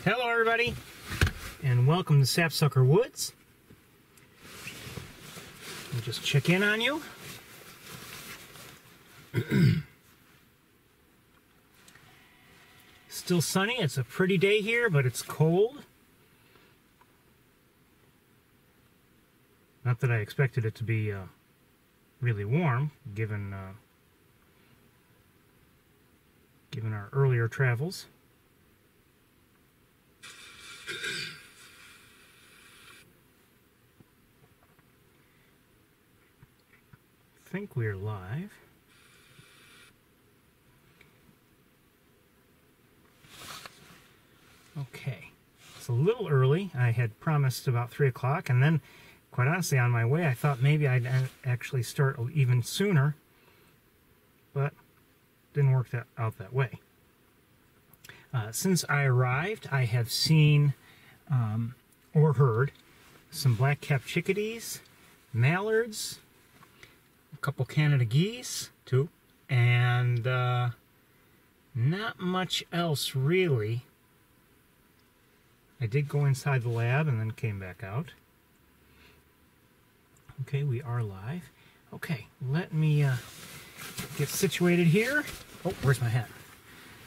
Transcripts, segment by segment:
Hello everybody, and welcome to Sapsucker Woods. I'll just check in on you. Still sunny. It's a pretty day here, but it's cold. Not that I expected it to be really warm, given our earlier travels. I think we're live. Okay, it's a little early. I had promised about 3 o'clock, and then, quite honestly, on my way, I thought maybe I'd actually start even sooner, but didn't work out that way. Since I arrived, I have seen or heard some black-capped chickadees, mallards, a couple Canada geese, too, and not much else really. I did go inside the lab and then came back out. Okay, we are live. Okay, let me get situated here. Oh, where's my hat?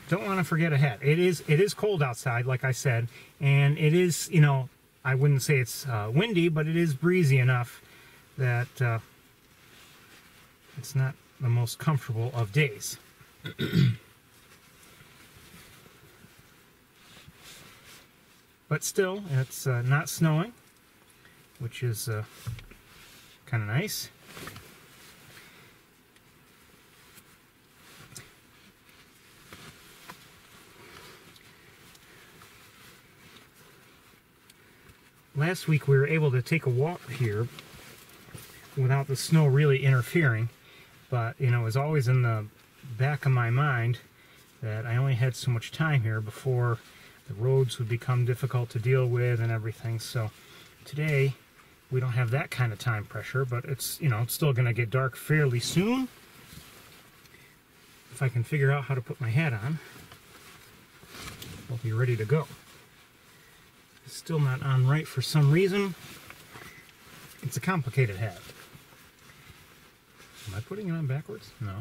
Don't want to forget a hat. It is cold outside, like I said, and it is, you know, I wouldn't say it's windy, but it is breezy enough that it's not the most comfortable of days. But still, it's not snowing, which is kind of nice. Last week we were able to take a walk here without the snow really interfering, but you know, it was always in the back of my mind that I only had so much time here before the roads would become difficult to deal with and everything. So today we don't have that kind of time pressure, but it's, you know, it's still going to get dark fairly soon. If I can figure out how to put my hat on, I'll be ready to go. It's still not on right for some reason. It's a complicated hat. Am I putting it on backwards? No.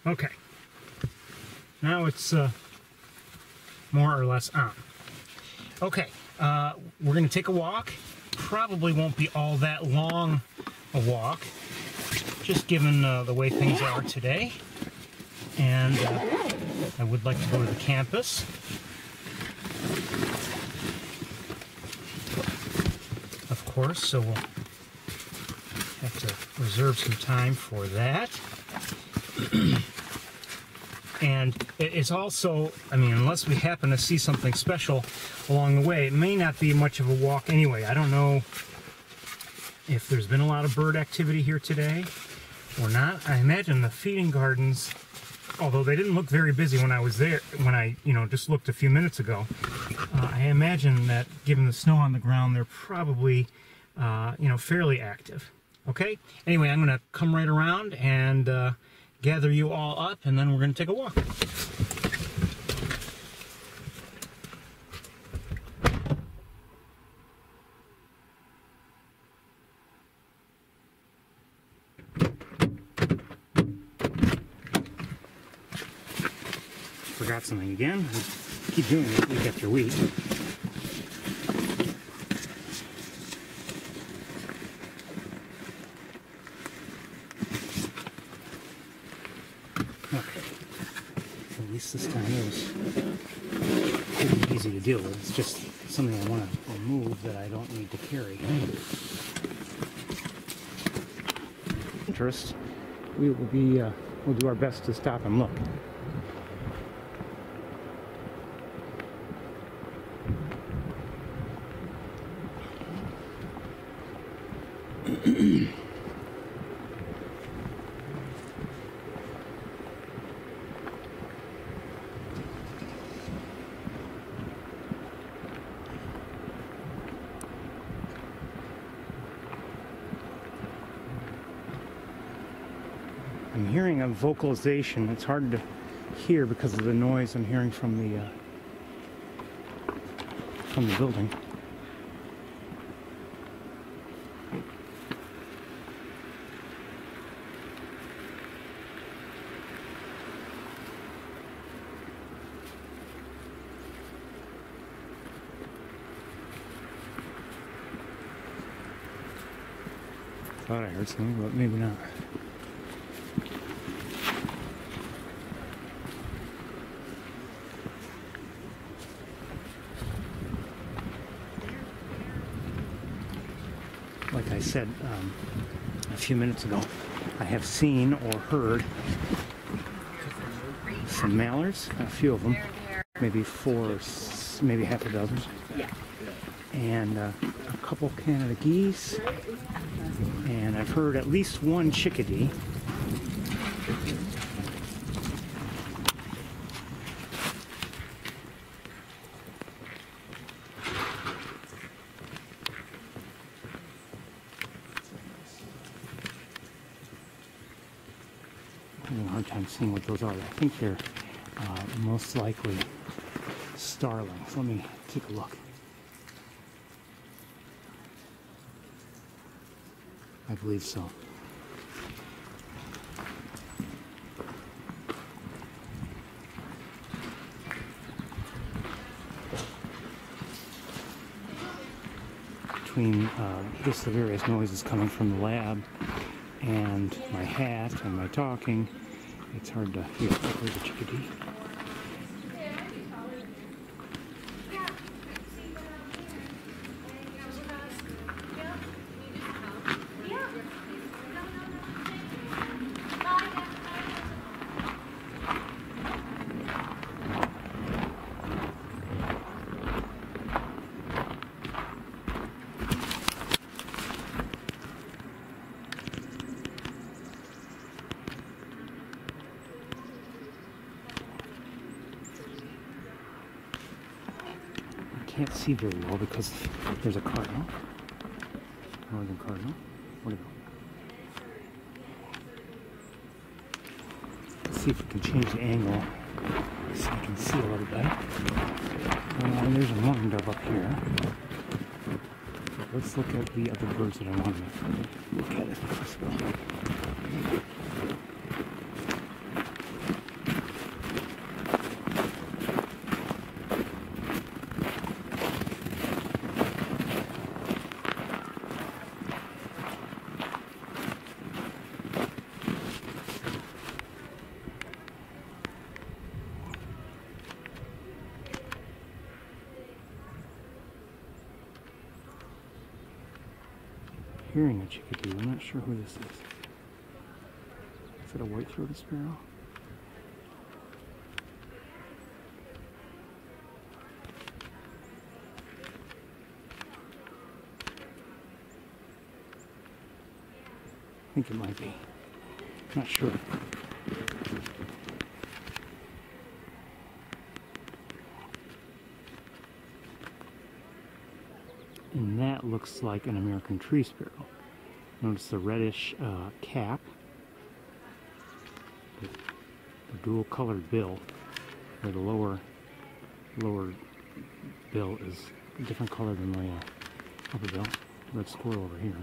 Okay. Now it's more or less on. Okay, we're going to take a walk. Probably won't be all that long a walk, just given the way things are today. And I would like to go to the campus. Of course, so we'll have to reserve some time for that. And it's also, I mean, unless we happen to see something special along the way, it may not be much of a walk anyway. I don't know if there's been a lot of bird activity here today or not. I imagine the feeding gardens, although they didn't look very busy when I was there, when I, you know, just looked a few minutes ago, I imagine that given the snow on the ground, they're probably, you know, fairly active. Okay? Anyway, I'm going to come right around and gather you all up, and then we're going to take a walk. Forgot something again. We keep doing it week after week. Okay. At least this time it was pretty easy to deal with. It's just something I want to remove that I don't need to carry. Interest. We will be. We'll do our best to stop and look. hearing a vocalization. It's hard to hear because of the noise I'm hearing from the building. Thought I heard something, but maybe not. Like I said a few minutes ago, I have seen or heard some mallards, a few of them, maybe 4 or maybe half a dozen, and a couple Canada geese, and I've heard at least one chickadee. I'm having a hard time seeing what those are. I think they're most likely starlings. Let me take a look. I believe so. Between just the various noises coming from the lab and my hat and my talking, it's hard to hear the chickadee. Can't see very well because there's a cardinal, northern cardinal. Where'd it go? Let's see if we can change the angle so I can see a little better. There's a mourning dove up here. Let's look at the other birds that I want to look at if possible. Hearing a chickadee. I'm not sure who this is. Is it a white-throated sparrow? I think it might be. Not sure. And that looks like an American tree sparrow. Notice the reddish cap, the dual colored bill, where the lower bill is a different color than the upper bill. Red squirrel over here.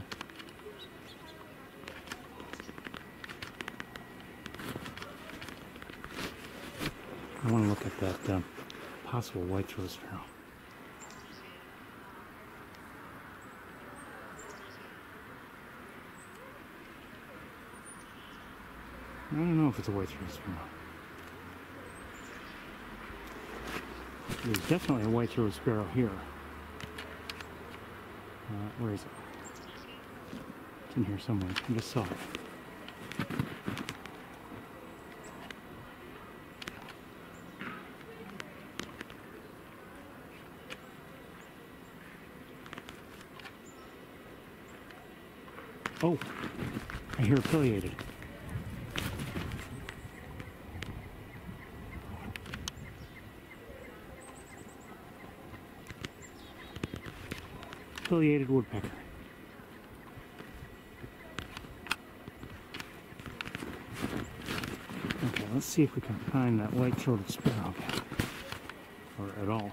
I want to look at that possible white-throated sparrow. I don't know if it's a white-throated sparrow. There's definitely a white-throated sparrow here. Where is it? It's in here somewhere. I just saw it. Oh, I hear affiliated. Affiliated woodpecker. see if we can find that white-throated sparrow again, or at all.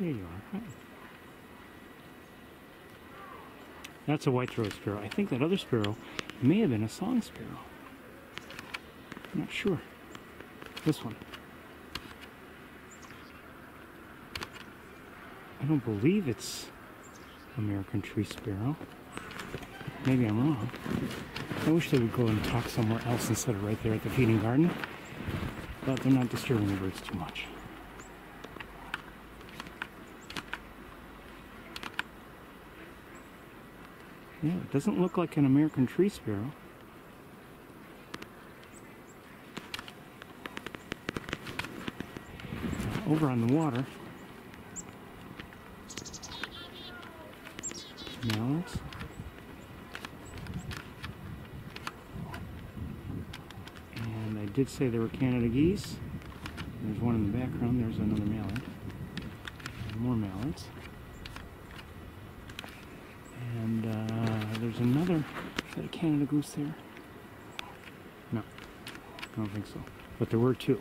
There you are. That's a white-throated sparrow. I think that other sparrow may have been a song sparrow. I'm not sure. This one. I don't believe it's American tree sparrow. Maybe I'm wrong. I wish they would go and talk somewhere else instead of right there at the feeding garden. But they're not disturbing the birds too much. Yeah, it doesn't look like an American tree sparrow. Over on the water, mallards. And I did say there were Canada geese. There's one in the background. There's another mallard. And more mallards. And there's another set of Canada goose there. No, I don't think so. But there were two.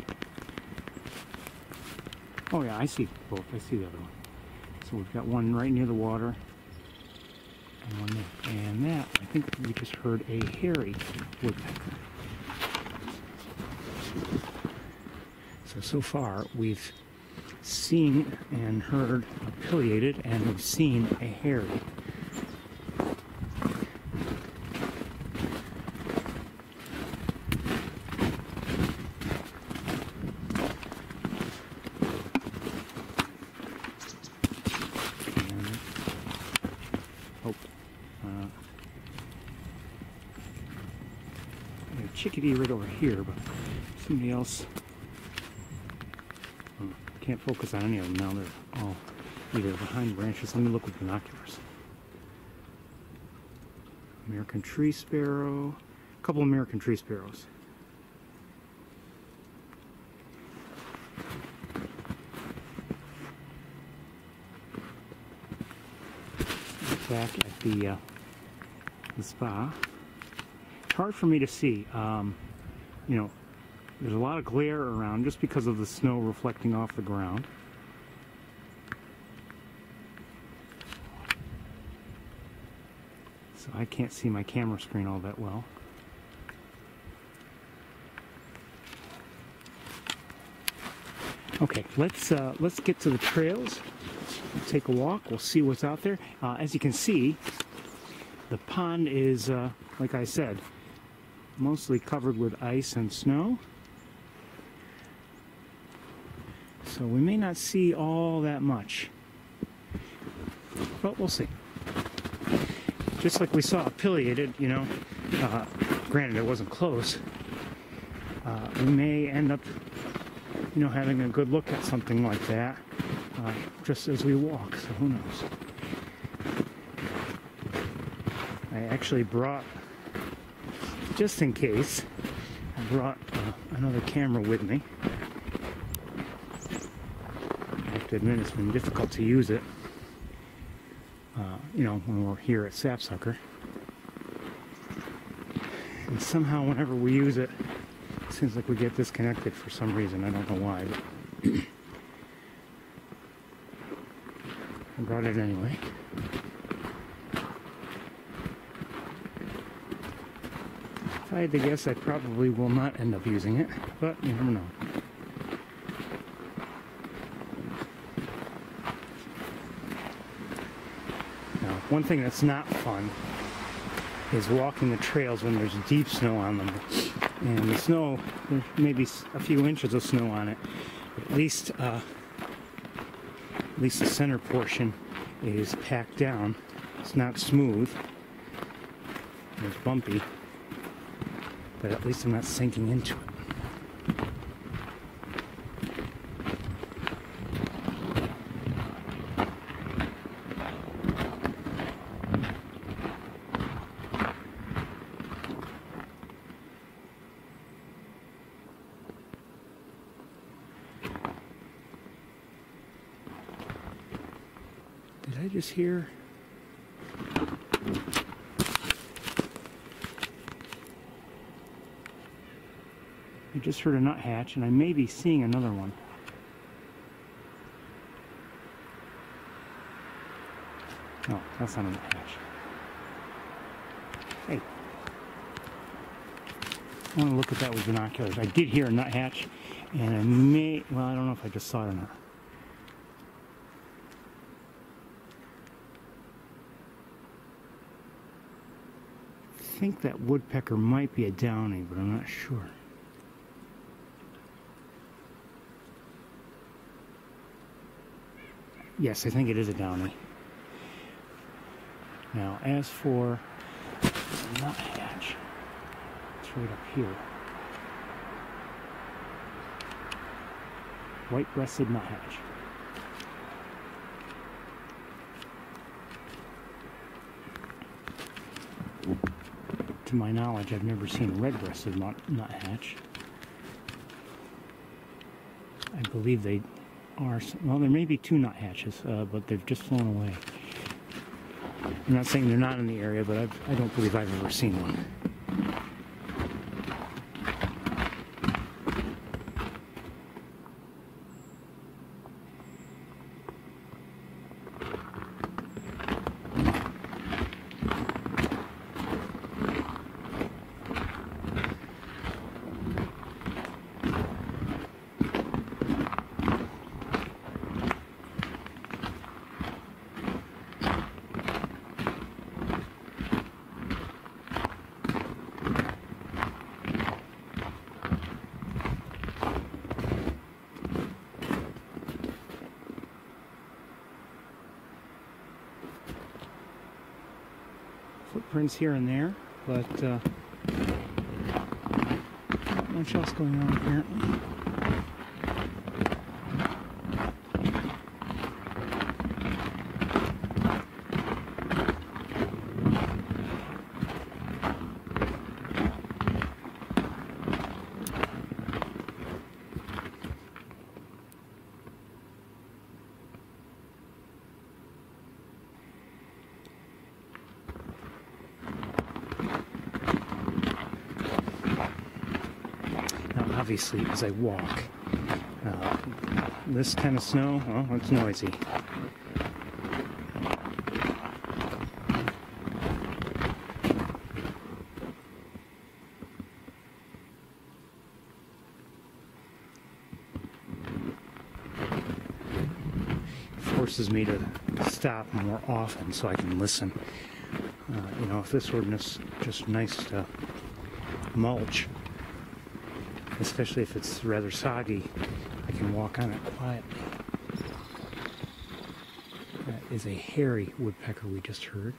Oh yeah, I see both. I see the other one. So we've got one right near the water and one there. And that, I think we just heard a hairy woodpecker. So far we've seen and heard a pileated, and we've seen a hairy. Chickadee right over here, but somebody else. Can't focus on any of them now. They're all either behind branches. Let me look with binoculars. American tree sparrow. A couple American tree sparrows. Back at the spa. It's hard for me to see. You know, there's a lot of glare around just because of the snow reflecting off the ground. So I can't see my camera screen all that well. Okay, let's get to the trails. We'll take a walk. We'll see what's out there. As you can see, the pond is, like I said, mostly covered with ice and snow. So we may not see all that much, but we'll see. Just like we saw a pileated, you know, granted it wasn't close, we may end up, you know, having a good look at something like that just as we walk, so who knows. I actually brought, just in case, I brought another camera with me. I have to admit it's been difficult to use it, you know, when we're here at Sapsucker. And somehow whenever we use it, it seems like we get disconnected for some reason. I don't know why, but I brought it anyway. If I had to guess, I probably will not end up using it, but you never know. Now, one thing that's not fun is walking the trails when there's deep snow on them. And the snow, there's maybe a few inches of snow on it, but at least the center portion is packed down. It's not smooth. It's bumpy. But at least I'm not sinking into it. just hear? I just heard a nuthatch, and I may be seeing another one. No, that's not a nuthatch. Hey. I want to look at that with binoculars. I did hear a nuthatch, and I may, well, I don't know if I just saw it or not. I think that woodpecker might be a downy, but I'm not sure. Yes, I think it is a downy. Now, as for the nuthatch, it's right up here. White-breasted nuthatch. To my knowledge, I've never seen a red-breasted nuthatch. I believe they are, well, there may be two nuthatches, but they've just flown away. I'm not saying they're not in the area, but I don't believe I've ever seen one. Footprints here and there, but not much else going on apparently. Obviously, as I walk, this kind of snow, well, it's noisy. Forces me to stop more often so I can listen. You know, if this were just nice to mulch, especially if it's rather soggy, I can walk on it quietly. That is a hairy woodpecker we just heard.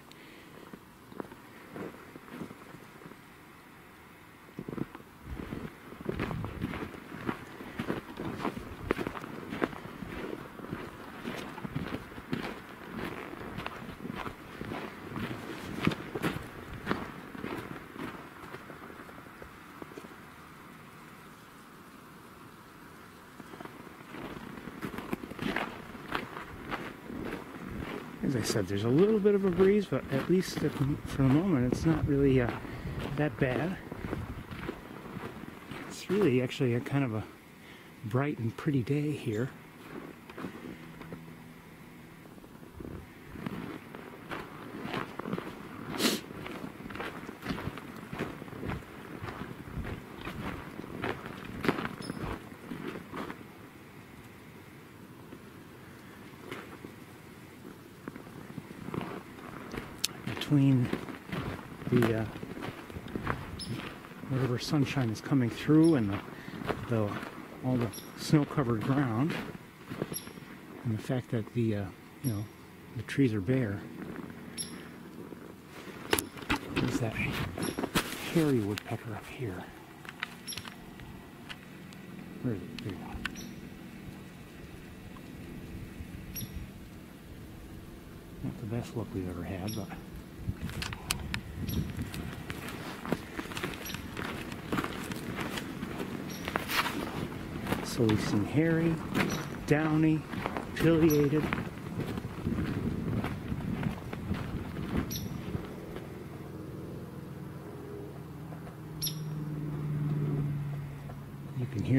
As I said, there's a little bit of a breeze, but at least for the moment it's not really that bad. It's really actually a kind of a bright and pretty day here. Between the whatever sunshine is coming through and all the snow-covered ground, and the fact that the the trees are bare, there's that hairy woodpecker up here. Where is it? There you go. Not the best luck we've ever had, but so we've seen hairy, downy, pileated,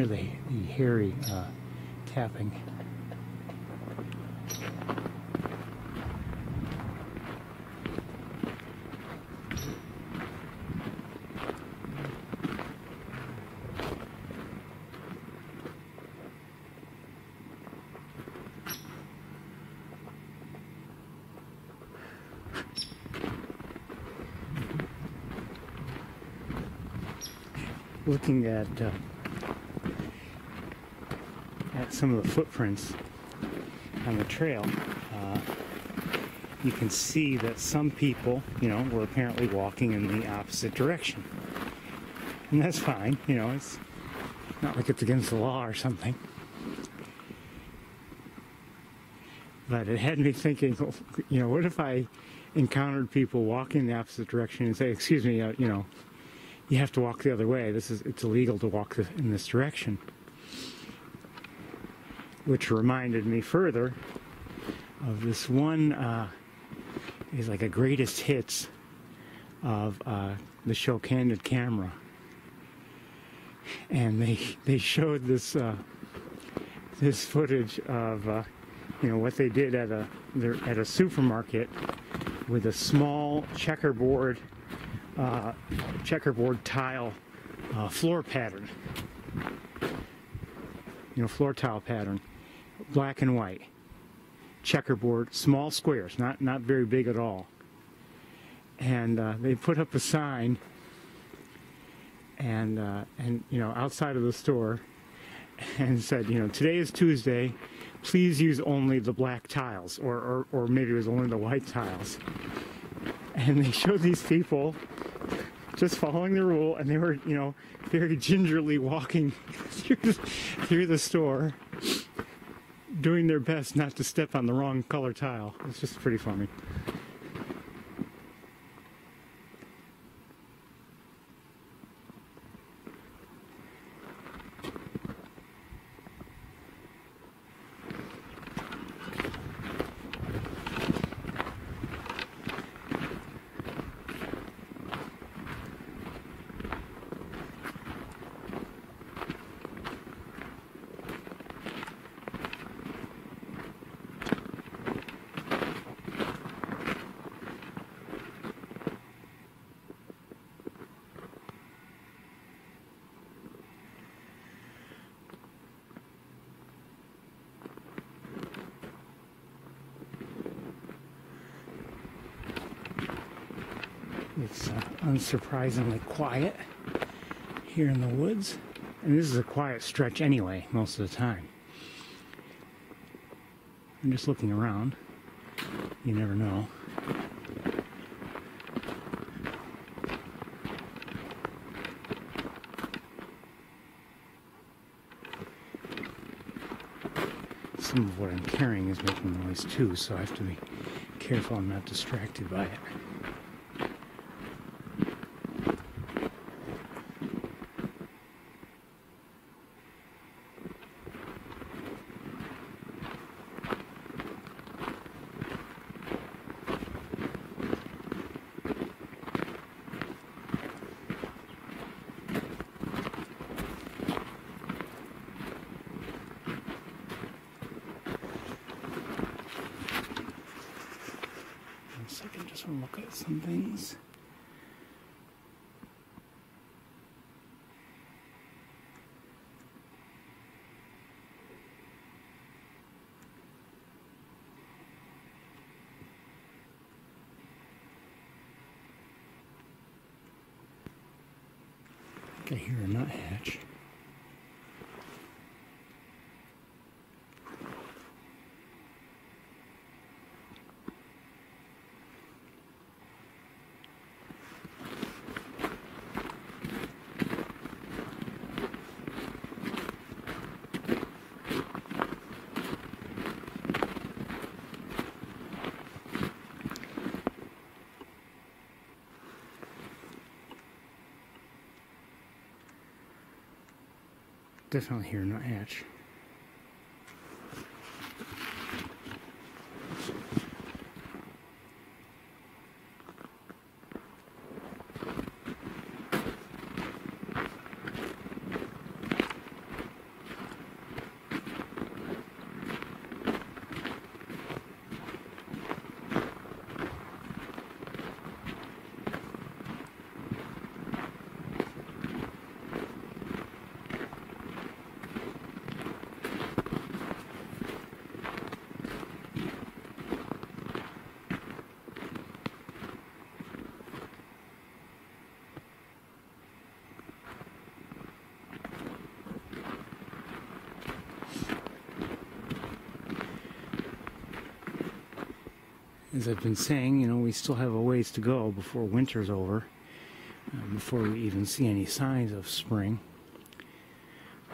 hear the hairy tapping. Looking at some of the footprints on the trail, you can see that some people, were apparently walking in the opposite direction. And that's fine, it's not like it's against the law or something. But it had me thinking, what if I encountered people walking in the opposite direction and say, excuse me, you have to walk the other way. It's illegal to walk in this direction. Which reminded me further of this one, is like a greatest hits of the show Candid Camera. And they showed this this footage of what they did at a supermarket with a small checkerboard tile floor pattern, floor tile pattern, black and white, checkerboard, small squares, not very big at all. And they put up a sign, and outside of the store, and said, today is Tuesday, please use only the black tiles, or maybe it was only the white tiles. And they showed these people just following the rule, and they were, very gingerly walking through the store, doing their best not to step on the wrong color tile. It's just pretty funny. It's unsurprisingly quiet here in the woods, and this is a quiet stretch anyway most of the time. I'm just looking around. You never know. Some of what I'm carrying is making noise too, so I have to be careful I'm not distracted by it. I just want to look at some things. I think I hear a nuthatch. Definitely hear a nuthatch. as I've been saying, you know, we still have a ways to go before winter's over, before we even see any signs of spring.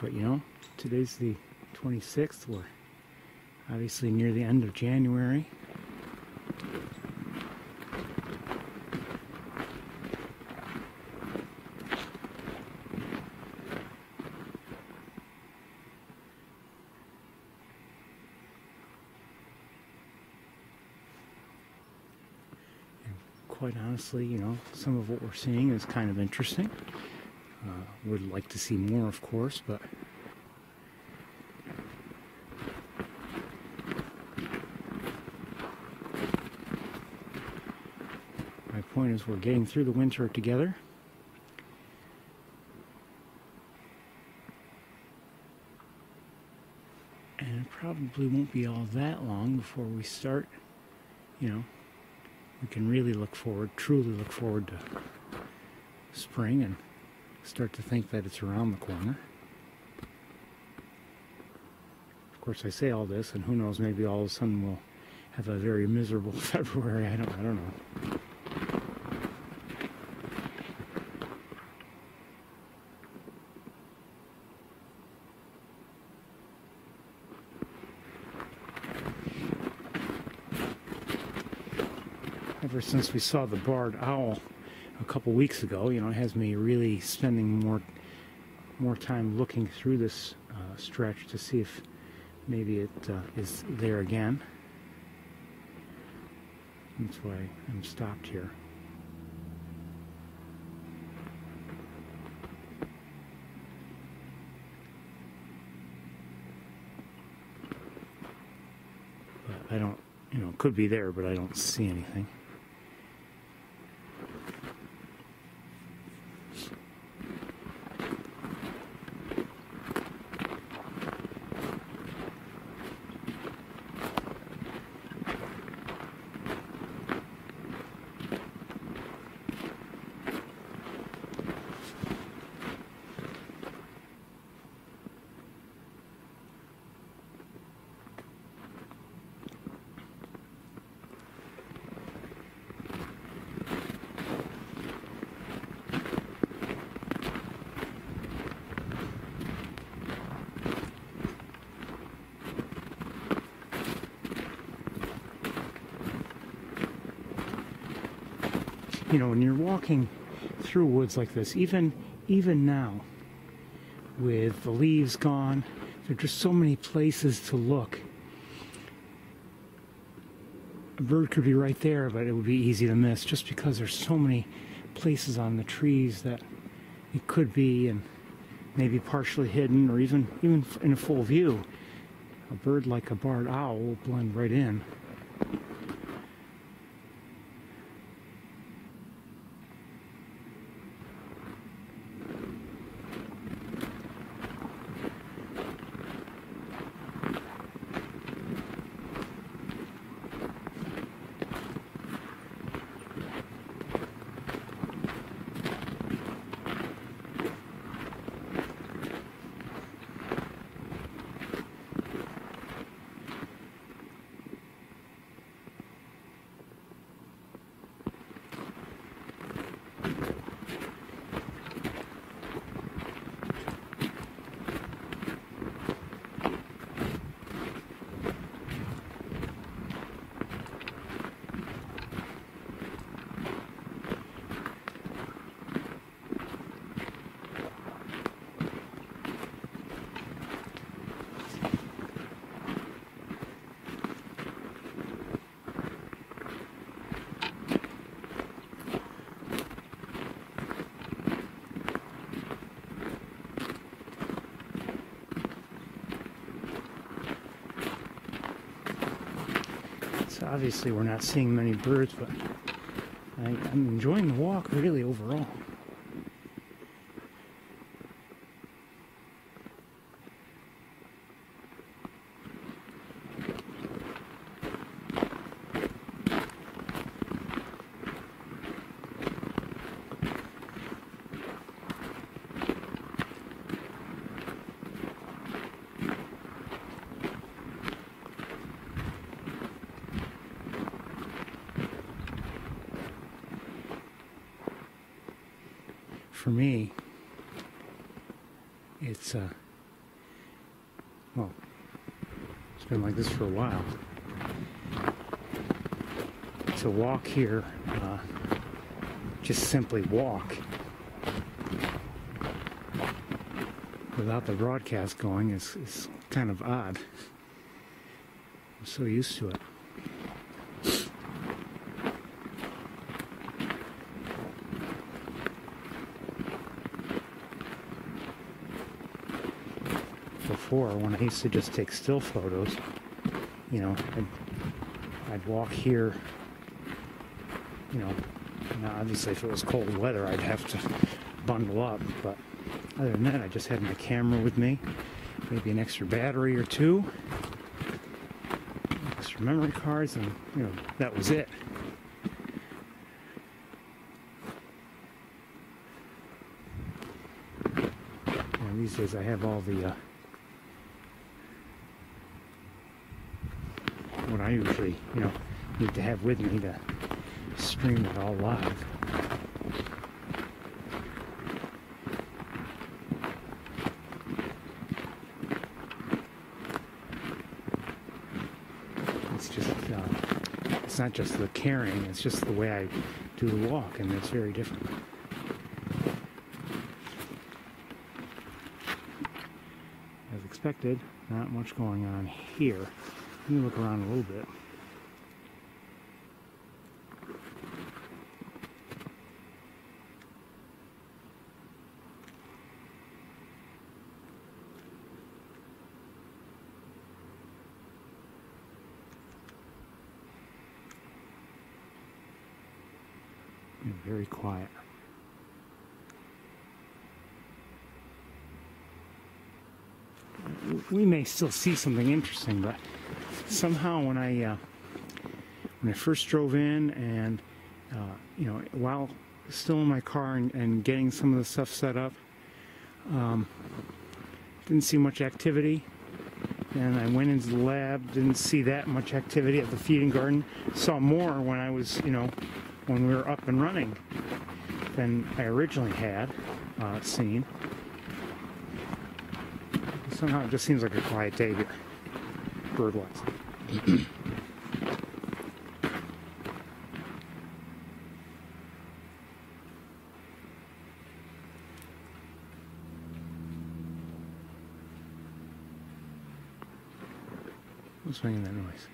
But you know, today's the 26th. We're obviously near the end of January. Quite honestly, you know, some of what we're seeing is kind of interesting. Would like to see more, of course, but my point is we're getting through the winter together. And it probably won't be all that long before we start, you know, we can really look forward, truly look forward to spring and start to think that it's around the corner. Of course, I say all this, and who knows, maybe all of a sudden we'll have a very miserable February. I don't know. Ever since we saw the barred owl a couple weeks ago, you know, it has me really spending more time looking through this stretch to see if maybe it is there again. That's why I'm stopped here. But I don't, you know, it could be there, but I don't see anything. You know, when you're walking through woods like this, even now, with the leaves gone, there are just so many places to look. A bird could be right there, but it would be easy to miss just because there's so many places on the trees that it could be, and maybe partially hidden, or even in a full view. A bird like a barred owl will blend right in. Obviously we're not seeing many birds, but I'm enjoying the walk really overall. for me, it's well, it's been like this for a while. To walk here, just simply walk without the broadcast going is kind of odd. I'm so used to it. Before, when I used to just take still photos, you know, I'd walk here, you know, now obviously if it was cold weather I'd have to bundle up, but other than that I just had my camera with me, maybe an extra battery or two, extra memory cards, and you know, that was it. And these days I have all the what I usually, you know, need to have with me to stream it all live. It's just, it's not just the carrying, it's just the way I do the walk, and it's very different. As expected, not much going on here. Let me look around a little bit. Very quiet. We may still see something interesting, but somehow when I first drove in and you know, while still in my car and getting some of the stuff set up, didn't see much activity. And I went into the lab, didn't see that much activity at the feeding garden. Saw more when I was, you know, when we were up and running than I originally had seen. Somehow it just seems like a quiet day here, bird-wise. What's making that noise?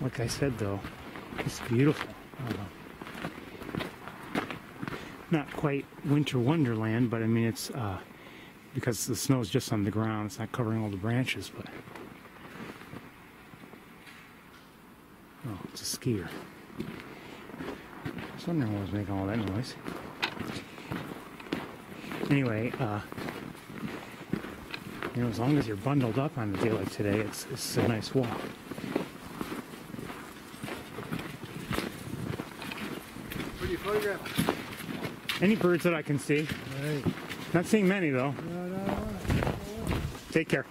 Like I said, though, it's beautiful. Not quite winter wonderland, but I mean, it's because the snow's just on the ground, it's not covering all the branches, but oh, it's a skier. I was wondering what was making all that noise. Anyway, you know, as long as you're bundled up on a day like today, it's a nice walk. What are you photographing? Any birds that I can see. Right. Not seeing many though. No. Take care.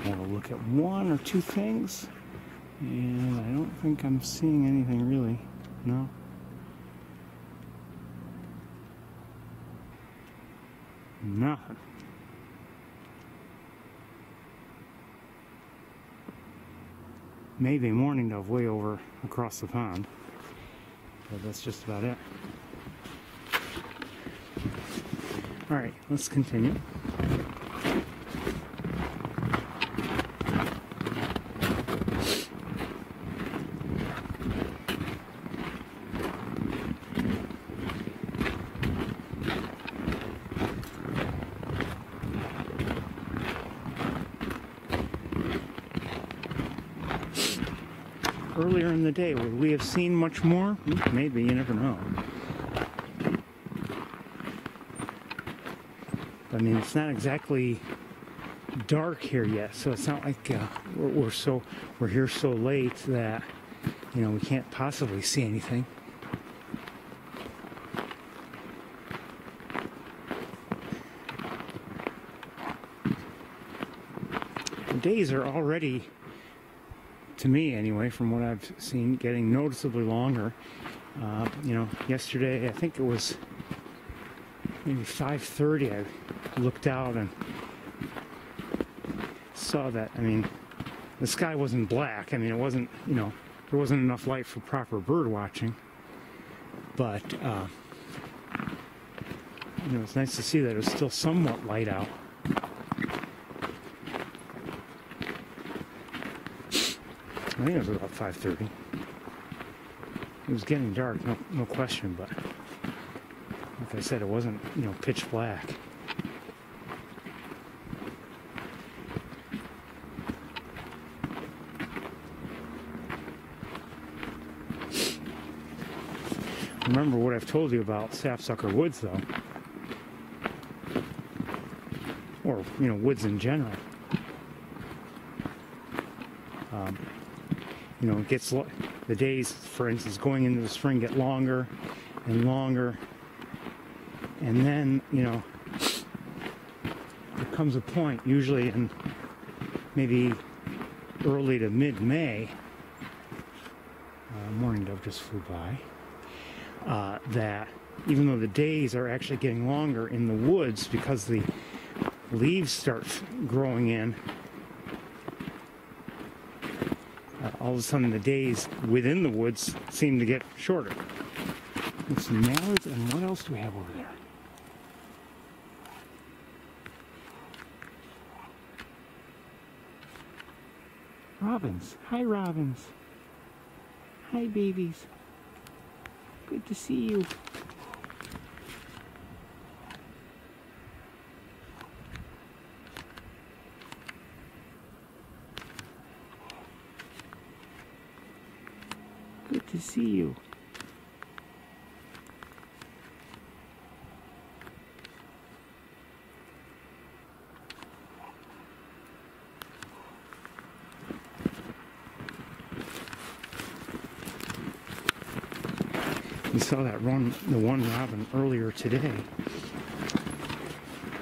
Have a look at one or two things, and I don't think I'm seeing anything really. No. Nothing. Maybe mourning dove way over across the pond, but that's just about it. All right, let's continue. Earlier in the day, would we have seen much more? Maybe, you never know. I mean, it's not exactly dark here yet, so it's not like we're here so late that, you know, we can't possibly see anything. The days are already, to me anyway, from what I've seen, getting noticeably longer. You know, yesterday, I think it was maybe 5:30, I looked out and saw that, I mean, the sky wasn't black. I mean, it wasn't, you know, there wasn't enough light for proper bird watching. But, you know, it's nice to see that it was still somewhat light out. I think it was about 5:30. It was getting dark, no question, but like I said, it wasn't, you know, pitch black. Remember what I've told you about sapsucker woods, though, or, you know, woods in general. You know, it gets, the days, for instance, going into the spring get longer and longer, and then, you know, there comes a point, usually in maybe early to mid-May, mourning dove just flew by, that even though the days are actually getting longer in the woods because the leaves start growing in, all of a sudden the days within the woods seem to get shorter. There's some mallards, and what else do we have over there? Robins. Hi, robins. Hi, babies. Good to see you. Good to see you. We saw that the one robin earlier today.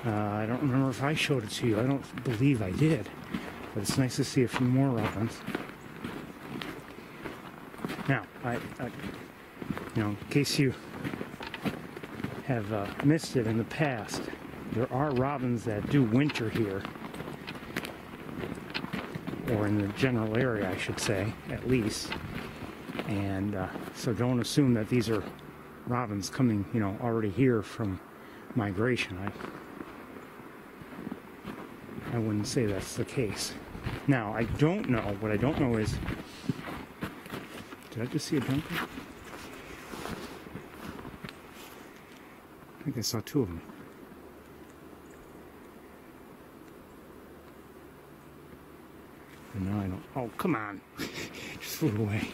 I don't remember if I showed it to you. I don't believe I did. But it's nice to see a few more robins. Now, I you know, in case you have missed it in the past, there are robins that do winter here, or in the general area, I should say, at least. And so don't assume that these are robins coming, you know, already here from migration. I wouldn't say that's the case. Now, I don't know. What I don't know is, did I just see a junker? I think I saw two of them. And now I don't. Oh, come on. Just flew away.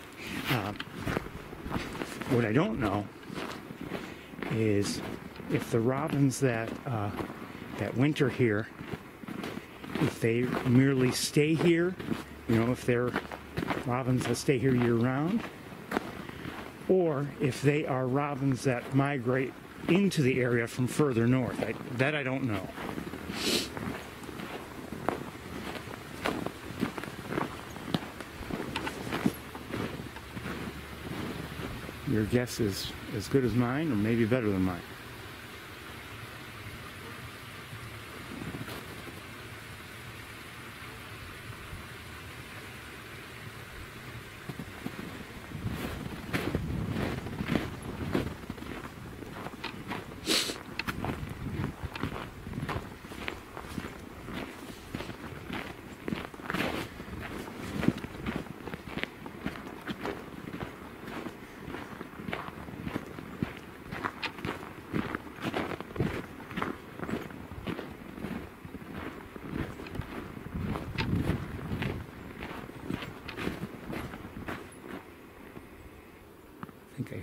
What I don't know is if the robins that winter here, if they merely stay here, you know, if they're robins that stay here year-round, or if they are robins that migrate into the area from further north. That I don't know. Your guess is as good as mine, or maybe better than mine.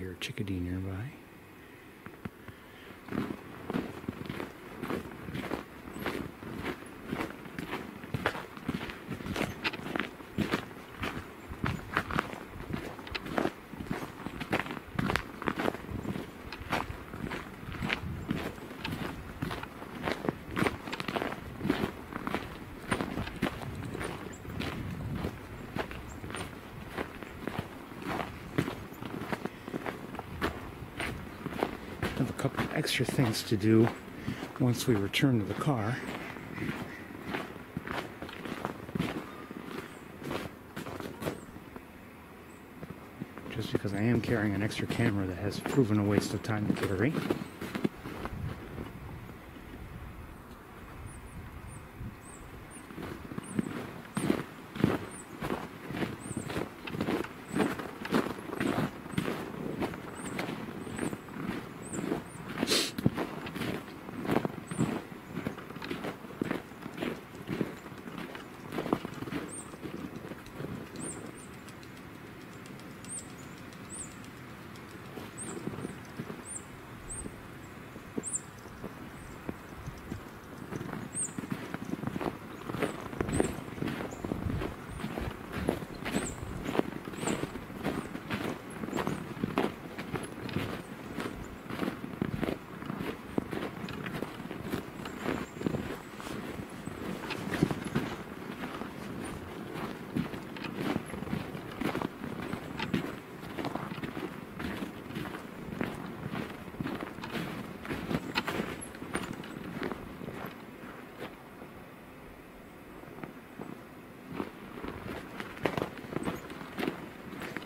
hear a chickadee nearby. Have a couple extra things to do once we return to the car. Just because I am carrying an extra camera that has proven a waste of time to carry.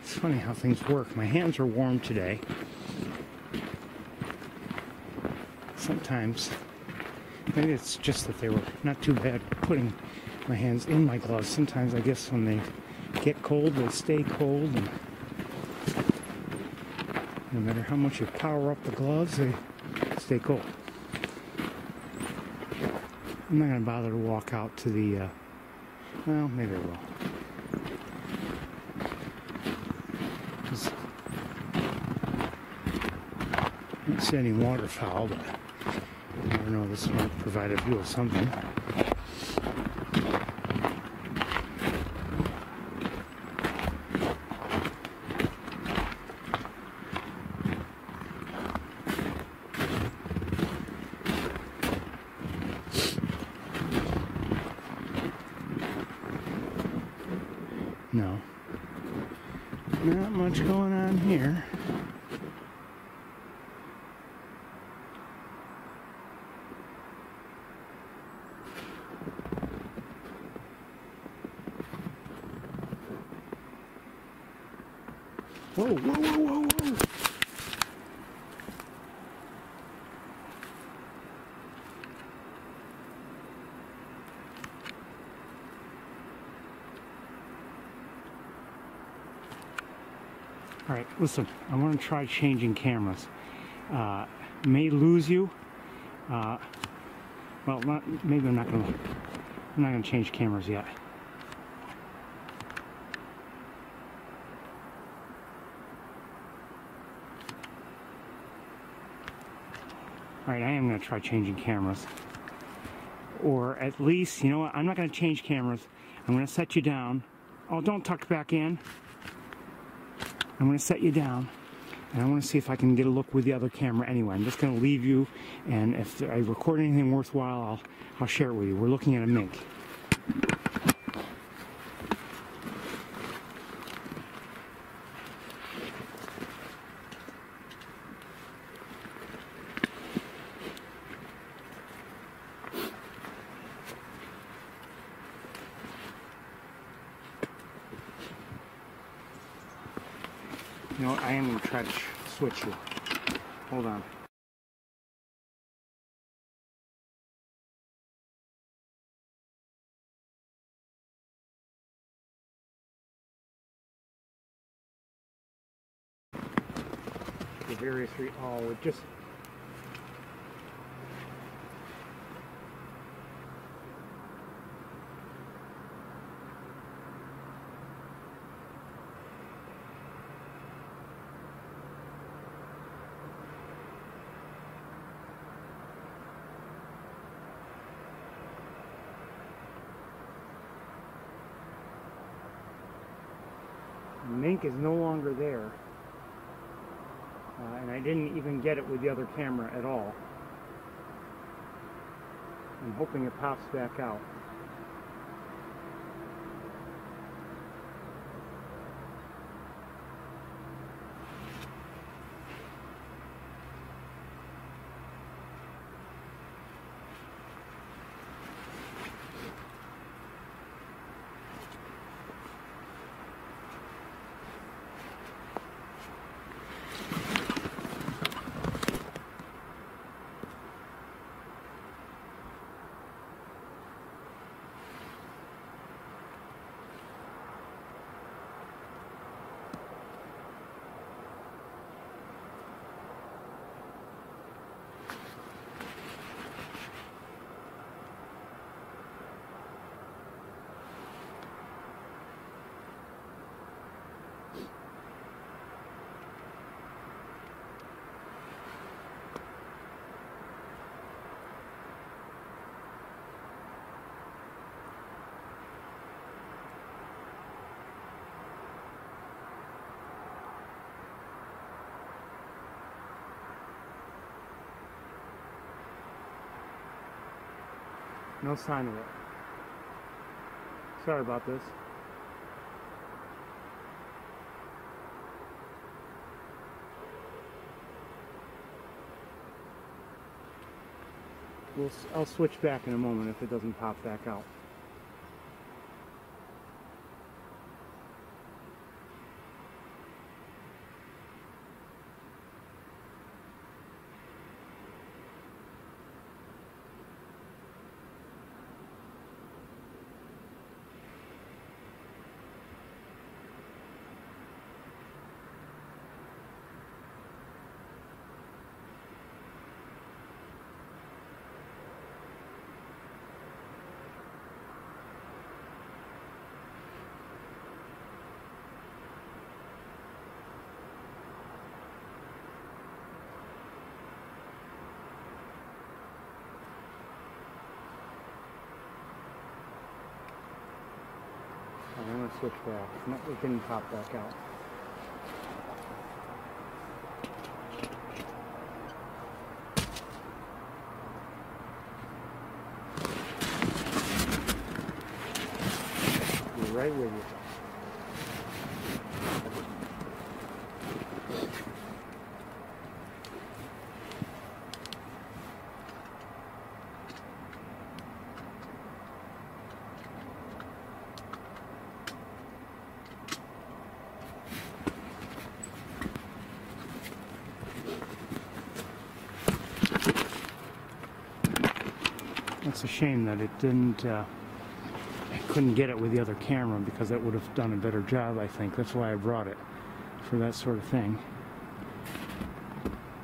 It's funny how things work. My hands are warm today. Sometimes, maybe it's just that they were not too bad putting my hands in my gloves. Sometimes I guess when they get cold, they stay cold, and no matter how much you power up the gloves, they stay cold. I'm not going to bother to walk out to the, well, maybe I will. I don't see any waterfowl, but you never know, this might provide a view of something. No, not much going on here. Whoa, whoa, whoa, whoa, whoa. All right, listen, I want to try changing cameras. May lose you. Well, maybe I'm not gonna change cameras yet. Alright, I am going to try changing cameras. Or at least, you know what, I'm not going to change cameras. I'm going to set you down. Oh, don't tuck back in. I'm going to set you down. And I want to see if I can get a look with the other camera anyway. I'm just going to leave you, and if I record anything worthwhile, I'll share it with you. We're looking at a mink. You know what, I am going to try to switch you. Hold on. The various it just... mink is no longer there. And I didn't even get it with the other camera at all. I'm hoping it pops back out. No sign of it. Sorry about this. I'll switch back in a moment if it doesn't pop back out. I'm going to switch back. No, it didn't pop back out. Be right with you. It's a shame that it didn't, I couldn't get it with the other camera, because that would have done a better job, I think. That's why I brought it, for that sort of thing.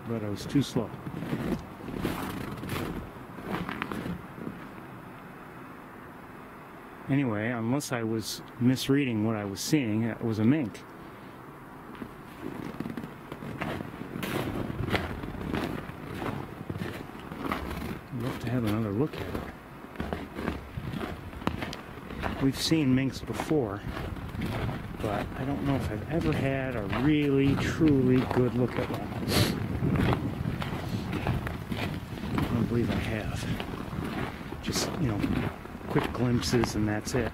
But I was too slow. Anyway, unless I was misreading what I was seeing, it was a mink. I'd love to have another look at it. We've seen minks before, but I don't know if I've ever had a really, truly good look at one. I don't believe I have. Just, you know, quick glimpses and that's it.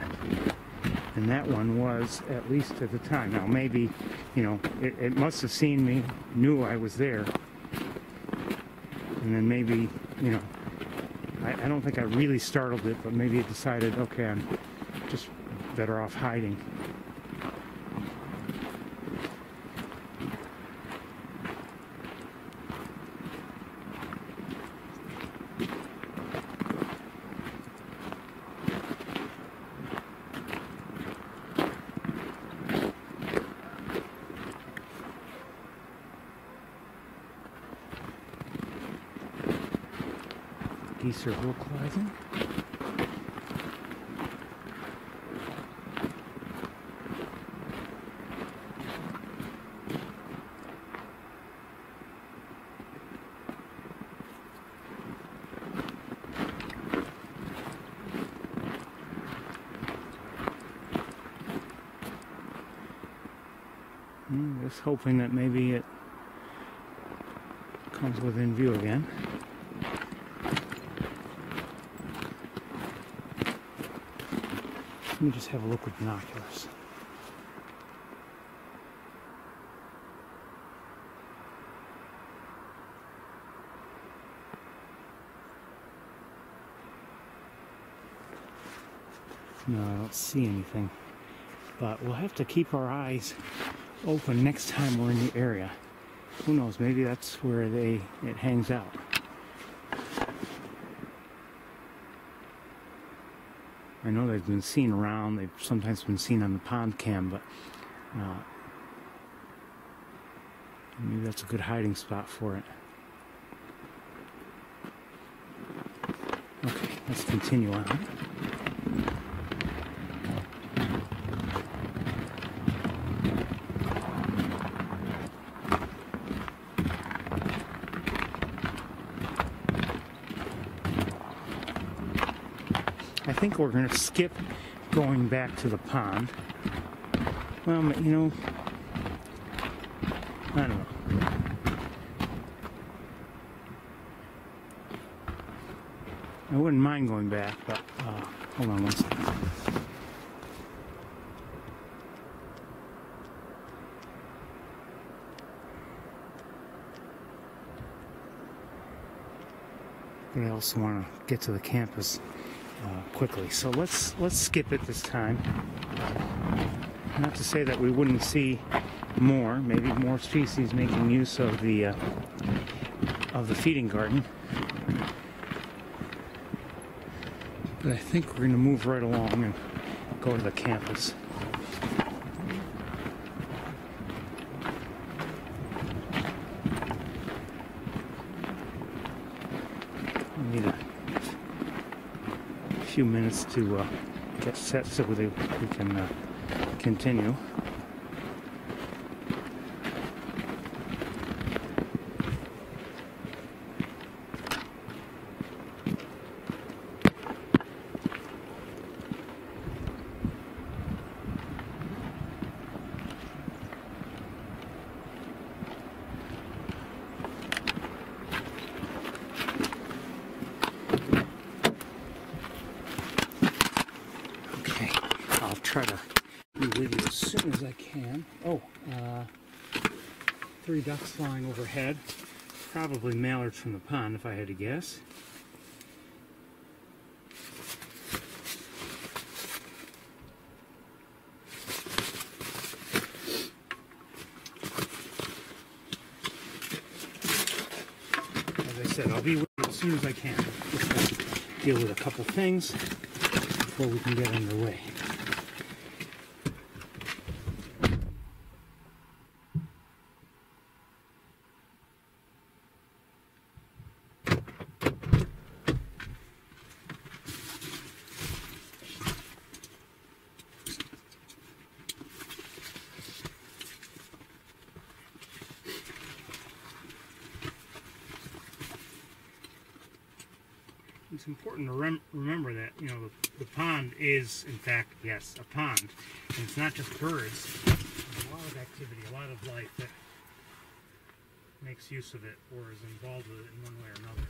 And that one was, at least at the time. Now maybe, you know, it must have seen me, knew I was there, and then maybe, you know, I don't think I really startled it, but maybe it decided, okay, I'm just better off hiding. Geese are vocalizing. Just hoping that maybe it comes within view again. Let me just have a look with binoculars. No, I don't see anything. But we'll have to keep our eyes open next time we're in the area. Who knows, maybe that's where it hangs out. I know they've been seen around, they've sometimes been seen on the pond cam, but maybe that's a good hiding spot for it. Okay, let's continue on. I think we're going to skip going back to the pond. Well, you know, I don't know. I wouldn't mind going back, but hold on one second. But I also want to get to the campus quickly, so let's skip it this time. Not to say that we wouldn't see more, maybe more species making use of the feeding garden. But I think we're going to move right along and go to the campus. I need a few minutes to get set so we can continue. Try to be with you as soon as I can. Oh, 3 ducks flying overhead. Probably mallards from the pond, if I had to guess. As I said, I'll be with you as soon as I can. Just to deal with a couple things before we can get underway. It's important to remember that, you know, the pond is, in fact, yes, a pond. And it's not just birds. There's a lot of activity, a lot of life that makes use of it or is involved with it in one way or another.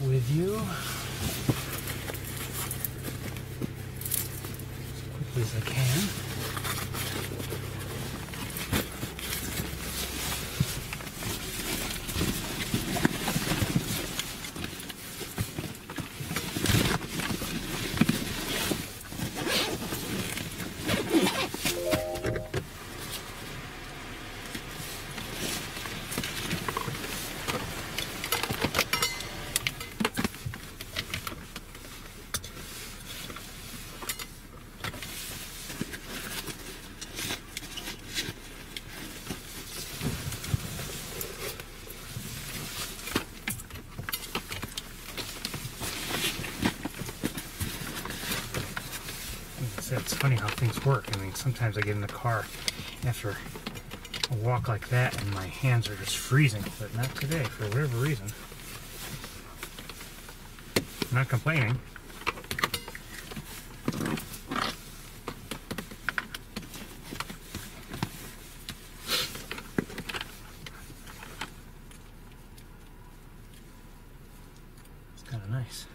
with you as quickly as I can. It's funny how things work. I mean, sometimes I get in the car after a walk like that and my hands are just freezing, but not today for whatever reason. I'm not complaining. It's kind of nice.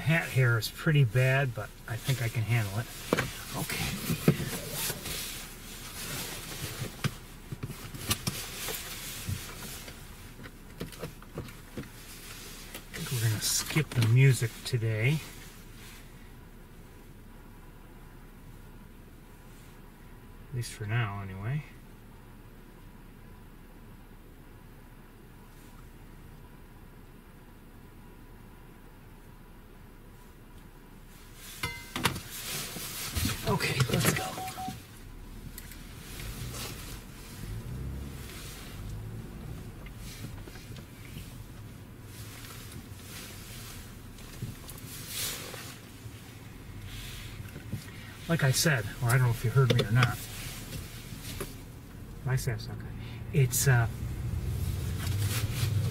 Hat hair is pretty bad, but I think I can handle it. Okay. I think we're going to skip the music today. At least for now, anyway. Okay, let's go. Like I said, or I don't know if you heard me or not, my sapsucker, it's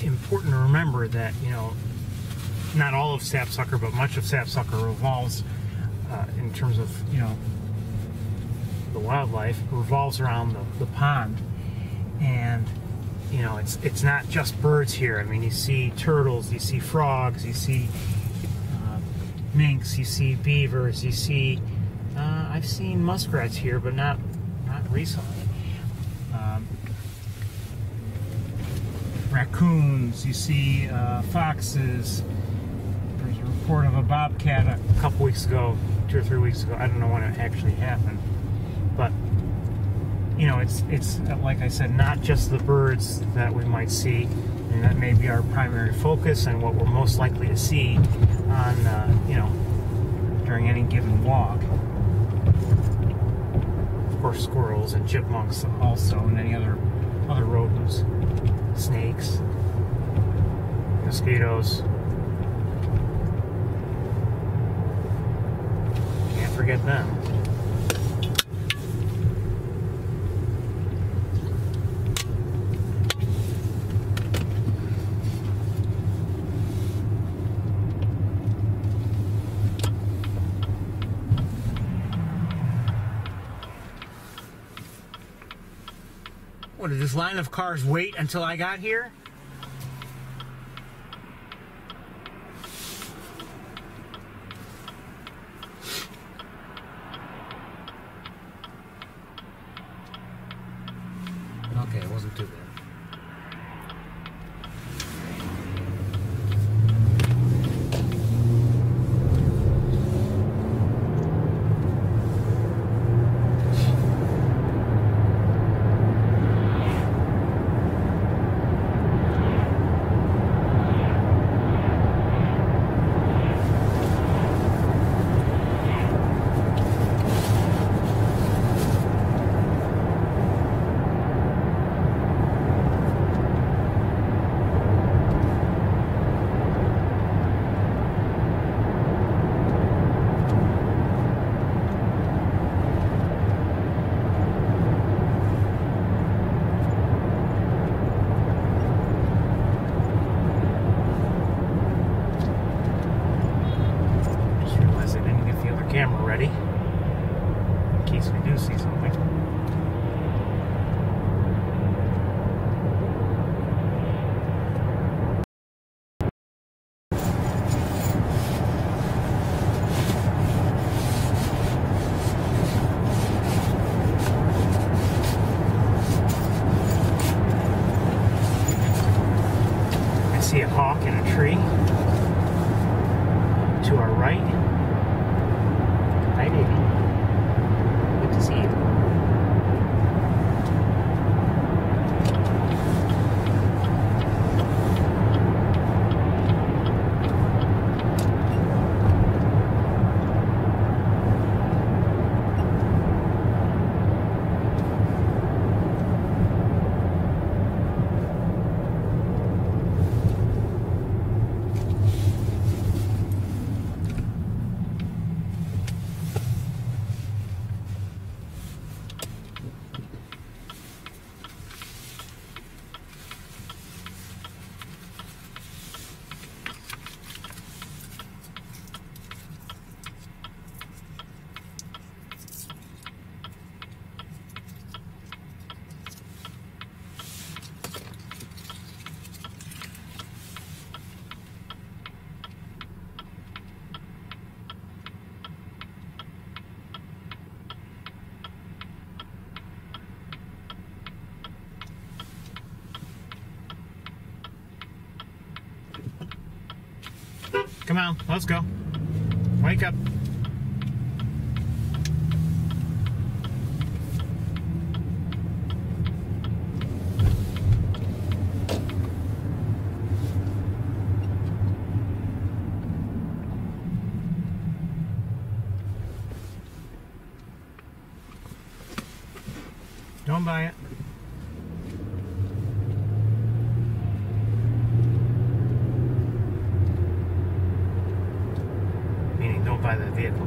important to remember that, you know, not all of sapsucker, but much of sapsucker revolves in terms of, you know, the wildlife revolves around the pond. And, you know, it's not just birds here. I mean, you see turtles, you see frogs, you see minks, you see beavers, you see, I've seen muskrats here, but not recently. Raccoons, you see foxes. There's a report of a bobcat a couple weeks ago, 2 or 3 weeks ago. I don't know when it actually happened, but you know, it's like I said, not just the birds that we might see, and that may be our primary focus and what we're most likely to see on you know, during any given walk. Of course, squirrels and chipmunks also, and any other rodents, snakes, mosquitoes. Can't forget them. What, did this line of cars wait until I got here? Okay, it wasn't too bad. in case we do see something. I see a hawk in a tree to our right. Hi, baby. Good to see you. Come on, let's go. Wake up. Don't buy it. Meaning, don't buy the vehicle.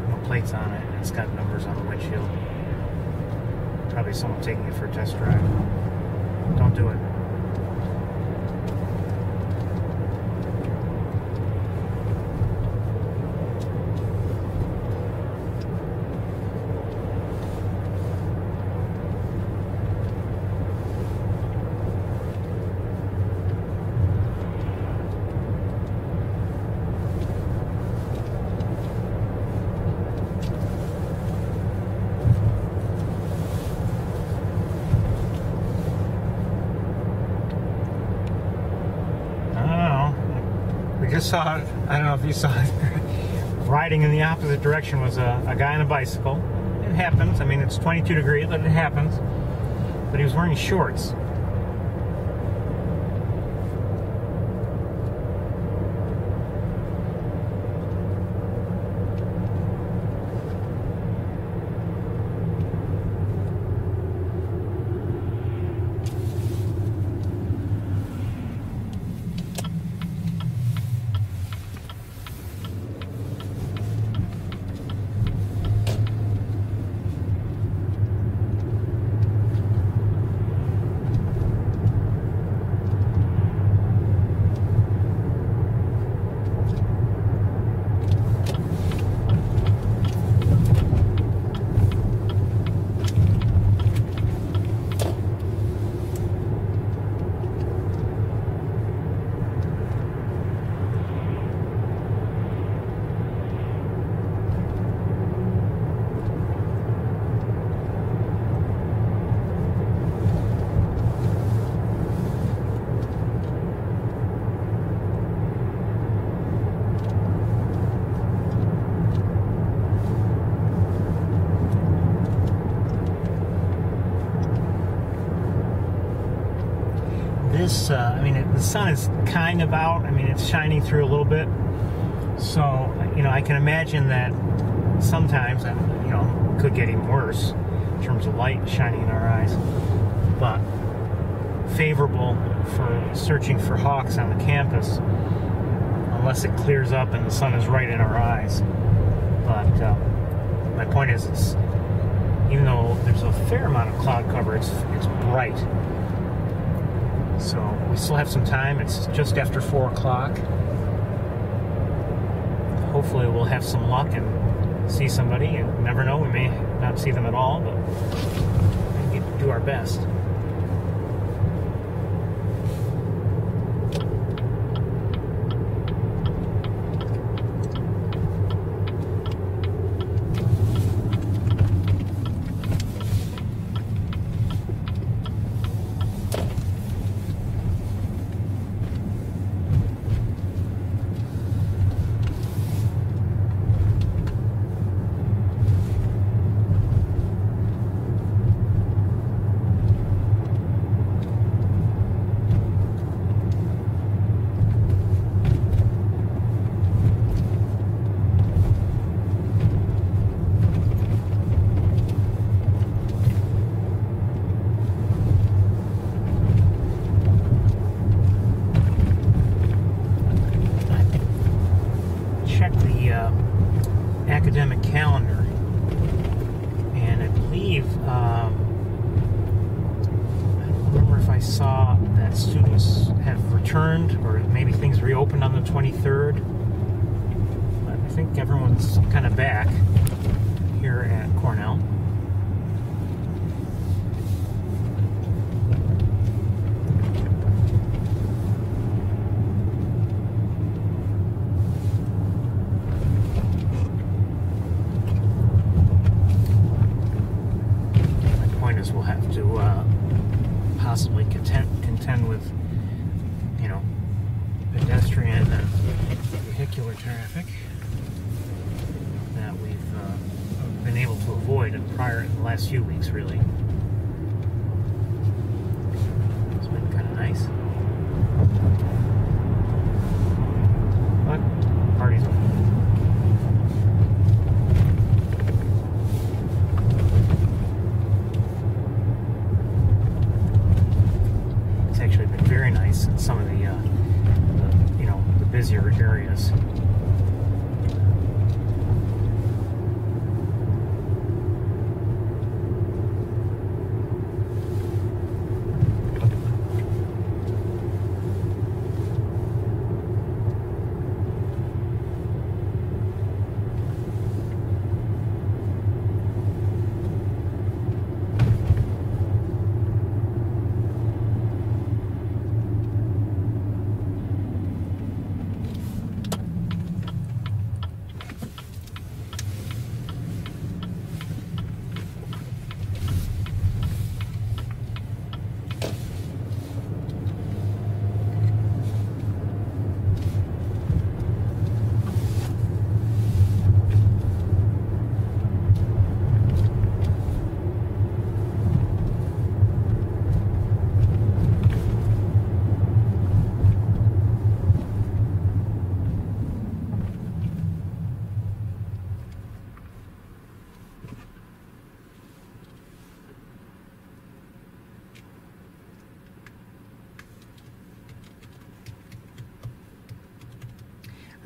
No plates on it. It's got numbers on the windshield. Probably someone taking it for a test drive. Don't do it. We just saw it. I don't know if you saw it. Riding in the opposite direction was a guy on a bicycle. It happens. I mean, it's 22 degrees, but it happens. But he was wearing shorts. I mean, the sun is kind of out. I mean, it's shining through a little bit. So, I can imagine that sometimes, could get even worse in terms of light shining in our eyes. But favorable for searching for hawks on the campus, unless it clears up and the sun is right in our eyes. But my point is, even though there's a fair amount of cloud cover, it's bright. So we still have some time. It's just after 4 o'clock. hopefully we'll have some luck and see somebody. You never know, we may not see them at all, but we need to do our best. Academic calendar, and I believe I don't remember if I saw that students have returned or maybe things reopened on the 23rd, but I think everyone's kind of back here at Cornell. We'll have to possibly contend with, you know, pedestrian and vehicular traffic that we've been able to avoid in the last few weeks, really. It's been kind of nice. But party's over. Very nice in some of the you know, the busier areas.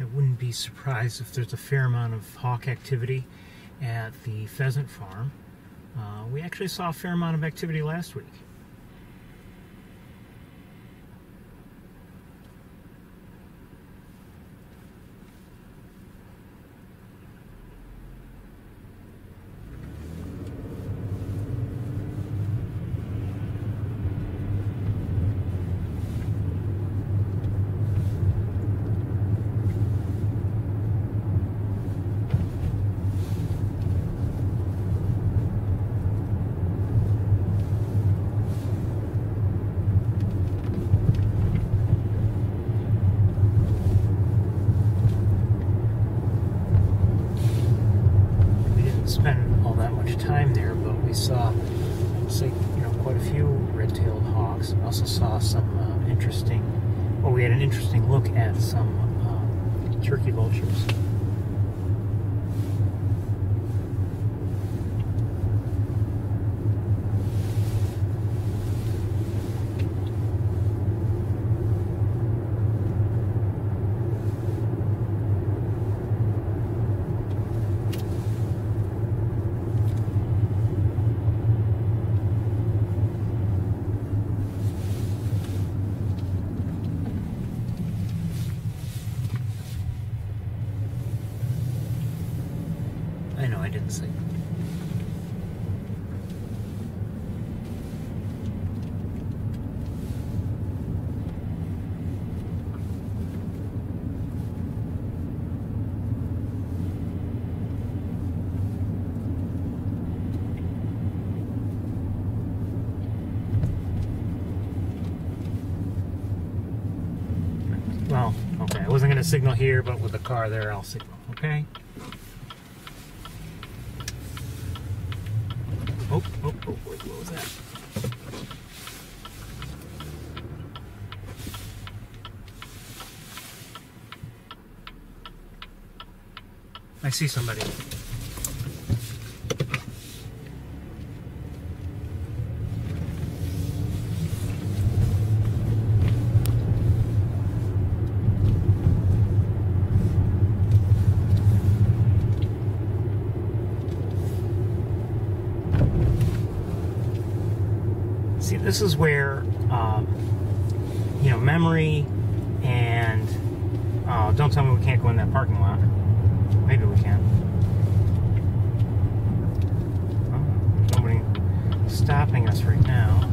I wouldn't be surprised if there's a fair amount of hawk activity at the pheasant farm. We actually saw a fair amount of activity last week. Spend all that much time there, but we saw, say, you know, quite a few red-tailed hawks. We also saw some we had an interesting look at some turkey vultures. I know I didn't signal. Well, okay, I wasn't going to signal here, but with the car there, I'll signal, okay? Oh, wait, what was that? I see somebody. See, this is where, you know, memory and, don't tell me we can't go in that parking lot. Maybe we can. Oh, nobody stopping us right now.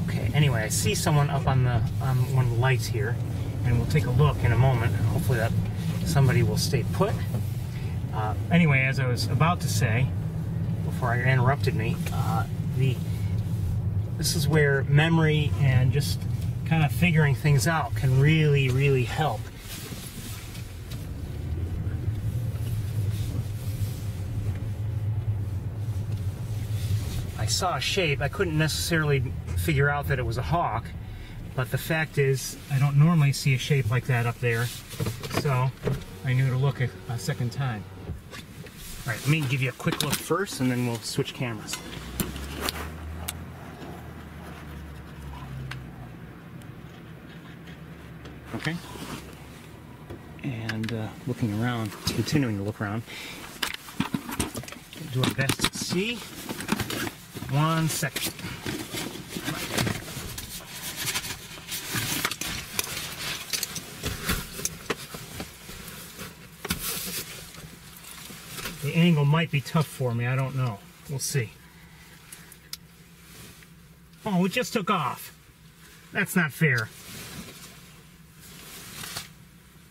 Okay, anyway, I see someone up on one of the lights here, and we'll take a look in a moment. Hopefully that somebody will stay put. Anyway, as I was about to say, before I interrupted me, this is where memory and just kind of figuring things out can really, really help. I saw a shape. I couldn't necessarily figure out that it was a hawk, but the fact is I don't normally see a shape like that up there, so I knew to look a second time. All right, let me give you a quick look first, and then we'll switch cameras. Okay. And looking around, continuing to look around. Do our best to see. 1 second. The angle might be tough for me, I don't know. We'll see. Oh, it just took off. That's not fair.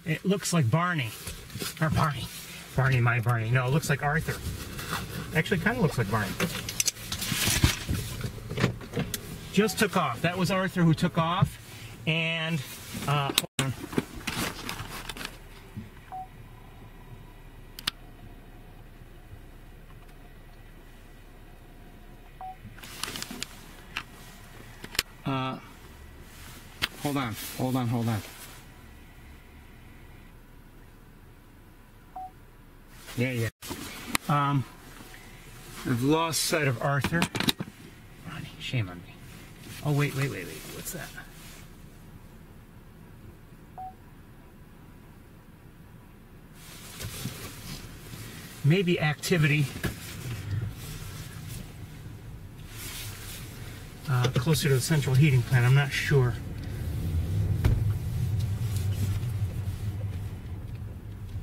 It looks like Barney. Or Barney. Barney, my Barney. No, it looks like Arthur. Actually, kind of looks like Barney. Just took off. That was Arthur who took off. And, hold on. Hold on. Yeah. I've lost sight of Arthur. Ronnie, shame on me. Oh, wait. What's that? Maybe activity closer to the central heating plant. I'm not sure.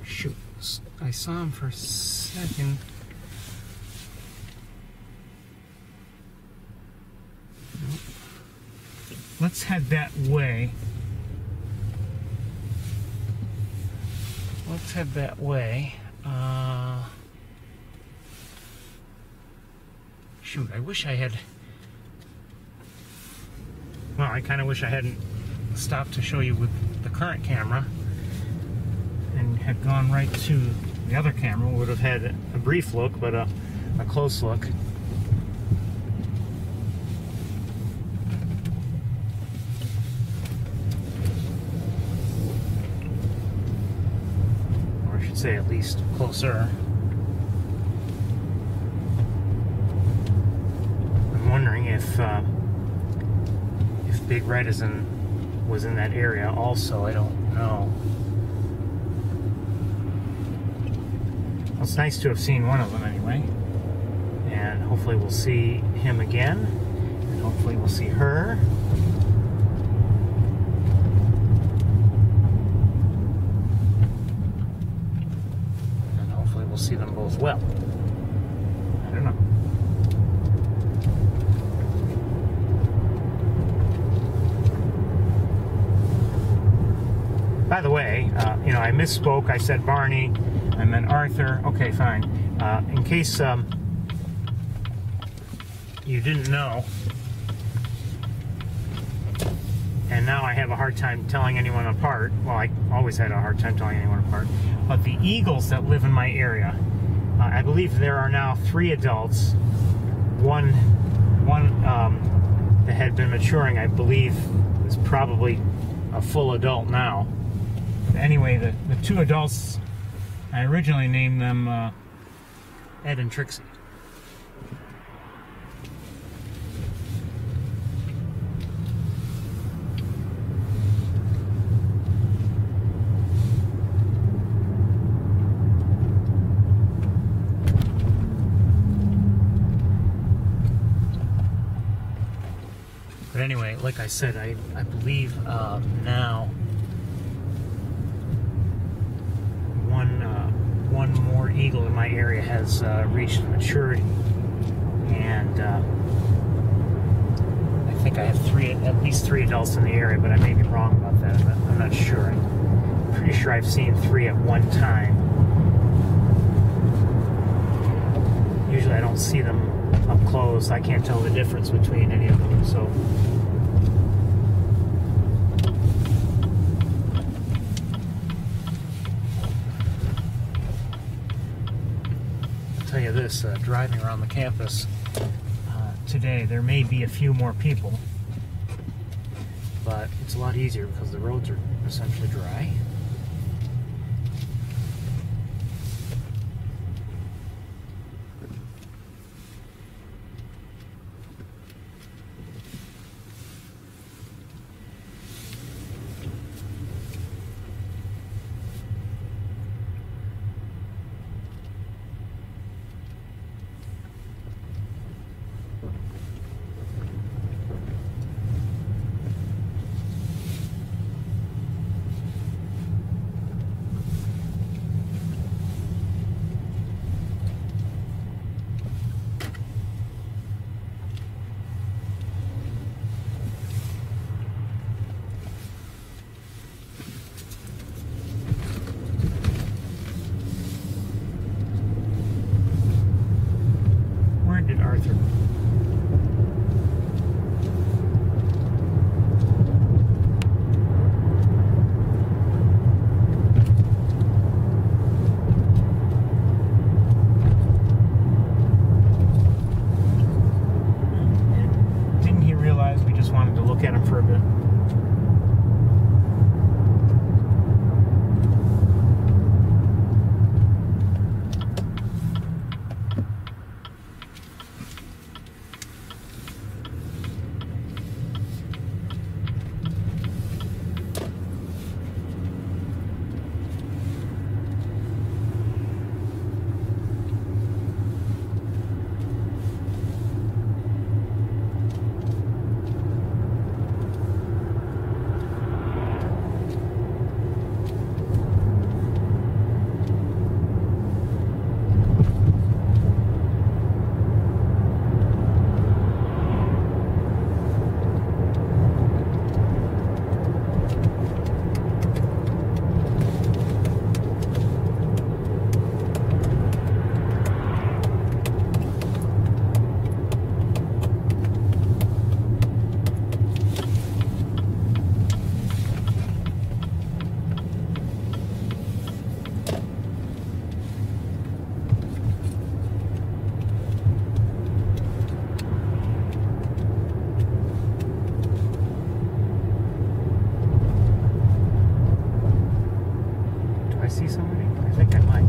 Shoot, I saw him for a second. Nope. Let's head that way. Shoot, I wish I had... Well, I kind of wish I hadn't stopped to show you with the current camera and had gone right to the other camera. We would have had a brief look, but a close look. Or I should say at least closer. I'm wondering if Big Red was in that area also. I don't know. Well, it's nice to have seen one of them anyway. And hopefully we'll see him again. And hopefully we'll see her. by the way, you know, I misspoke. I said Barney. I meant Arthur. Okay, fine. In case you didn't know, and now I have a hard time telling anyone apart. Well, I always had a hard time telling anyone apart. But the eagles that live in my area, I believe there are now 3 adults. One that had been maturing, I believe, is probably a full adult now. Anyway, the 2 adults, I originally named them Ed and Trixie. But anyway, like I said, I believe now one more eagle in my area has reached maturity, and I think I have at least three adults in the area, but I may be wrong about that. I'm not sure. I'm pretty sure I've seen 3 at one time. Usually I don't see them up close. I can't tell the difference between any of them, so. I'll tell you this, driving around the campus today, there may be a few more people, but it's a lot easier because the roads are essentially dry. Arthur. Didn't he realize we just wanted to look at him for a bit? See somebody? I think I might.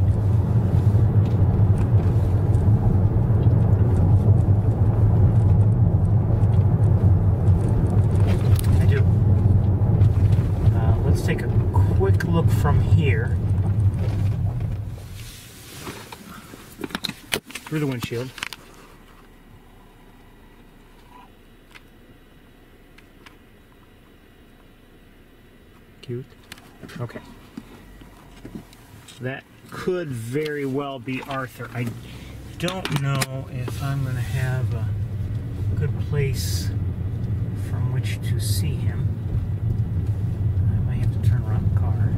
I do. Let's take a quick look from here through the windshield. Cute. Okay. That could very well be Arthur. I don't know if I'm going to have a good place from which to see him. I might have to turn around the car.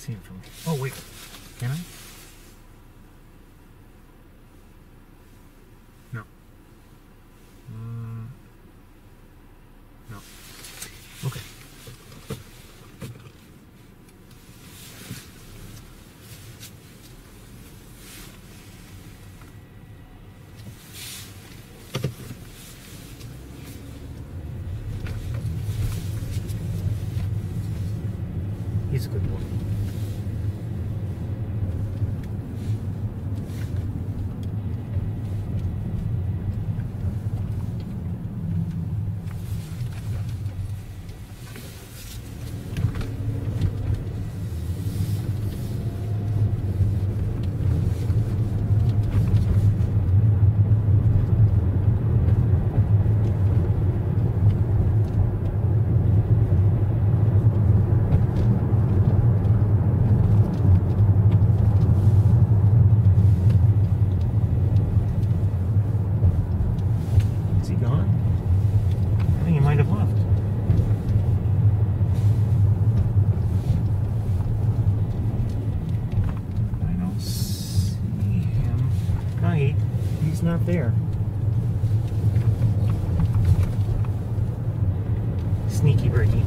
see him from... Oh, wait. Can I? No. No. Okay. He's a good boy. He's not there. Sneaky birdie.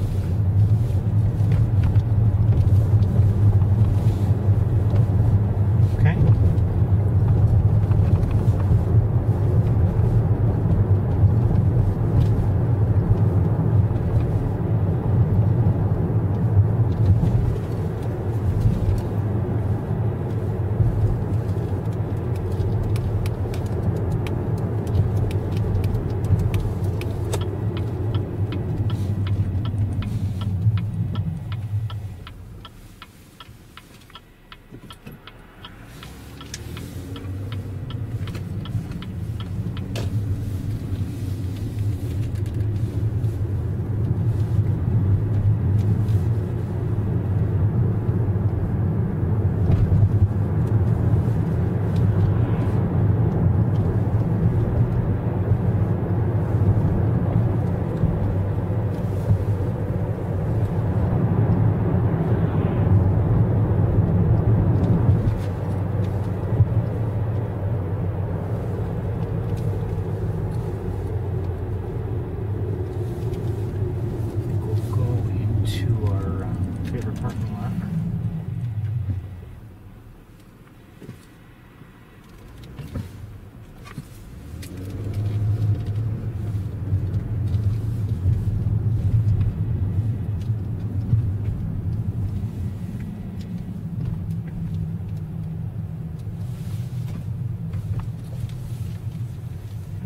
Okay.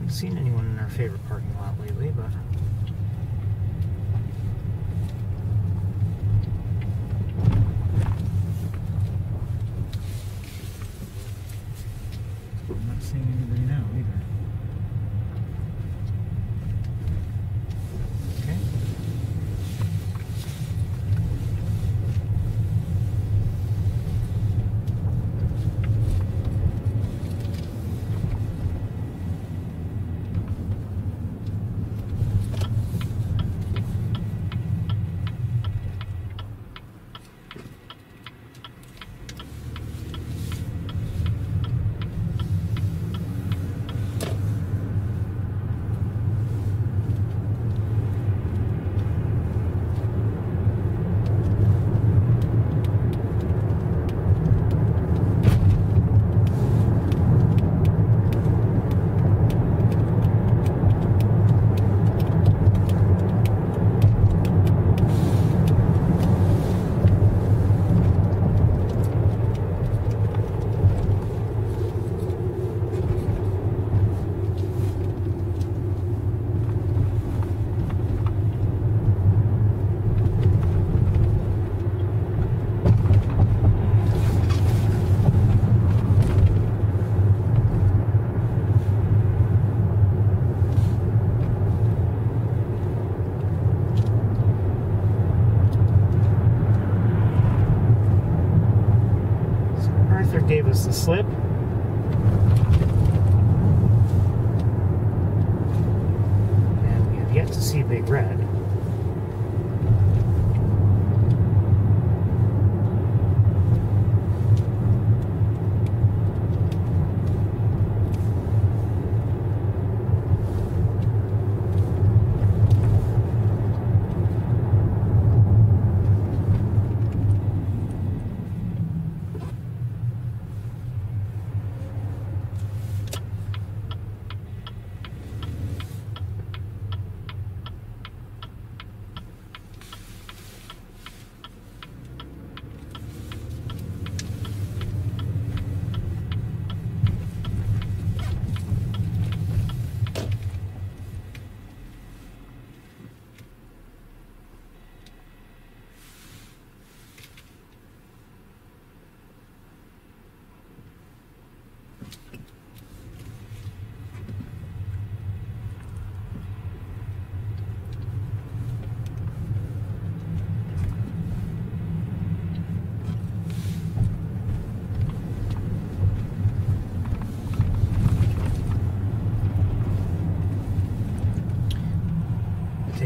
Seen anyone in our favorite parking lot lately, but I'm not seeing anybody now either. Okay. Gave us the slip. And we have yet to see Big Red.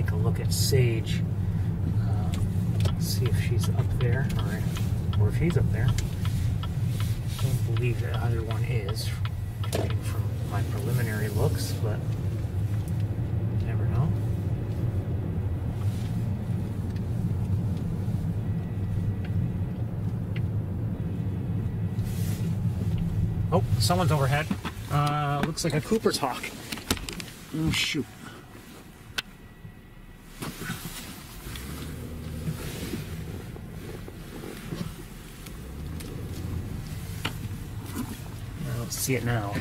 take a look at Sage. See if she's up there, or if he's up there. I don't believe that either one is, from my preliminary looks, but you never know. Oh, someone's overhead. Looks like a Cooper's hawk. Oh, shoot. I don't see it now.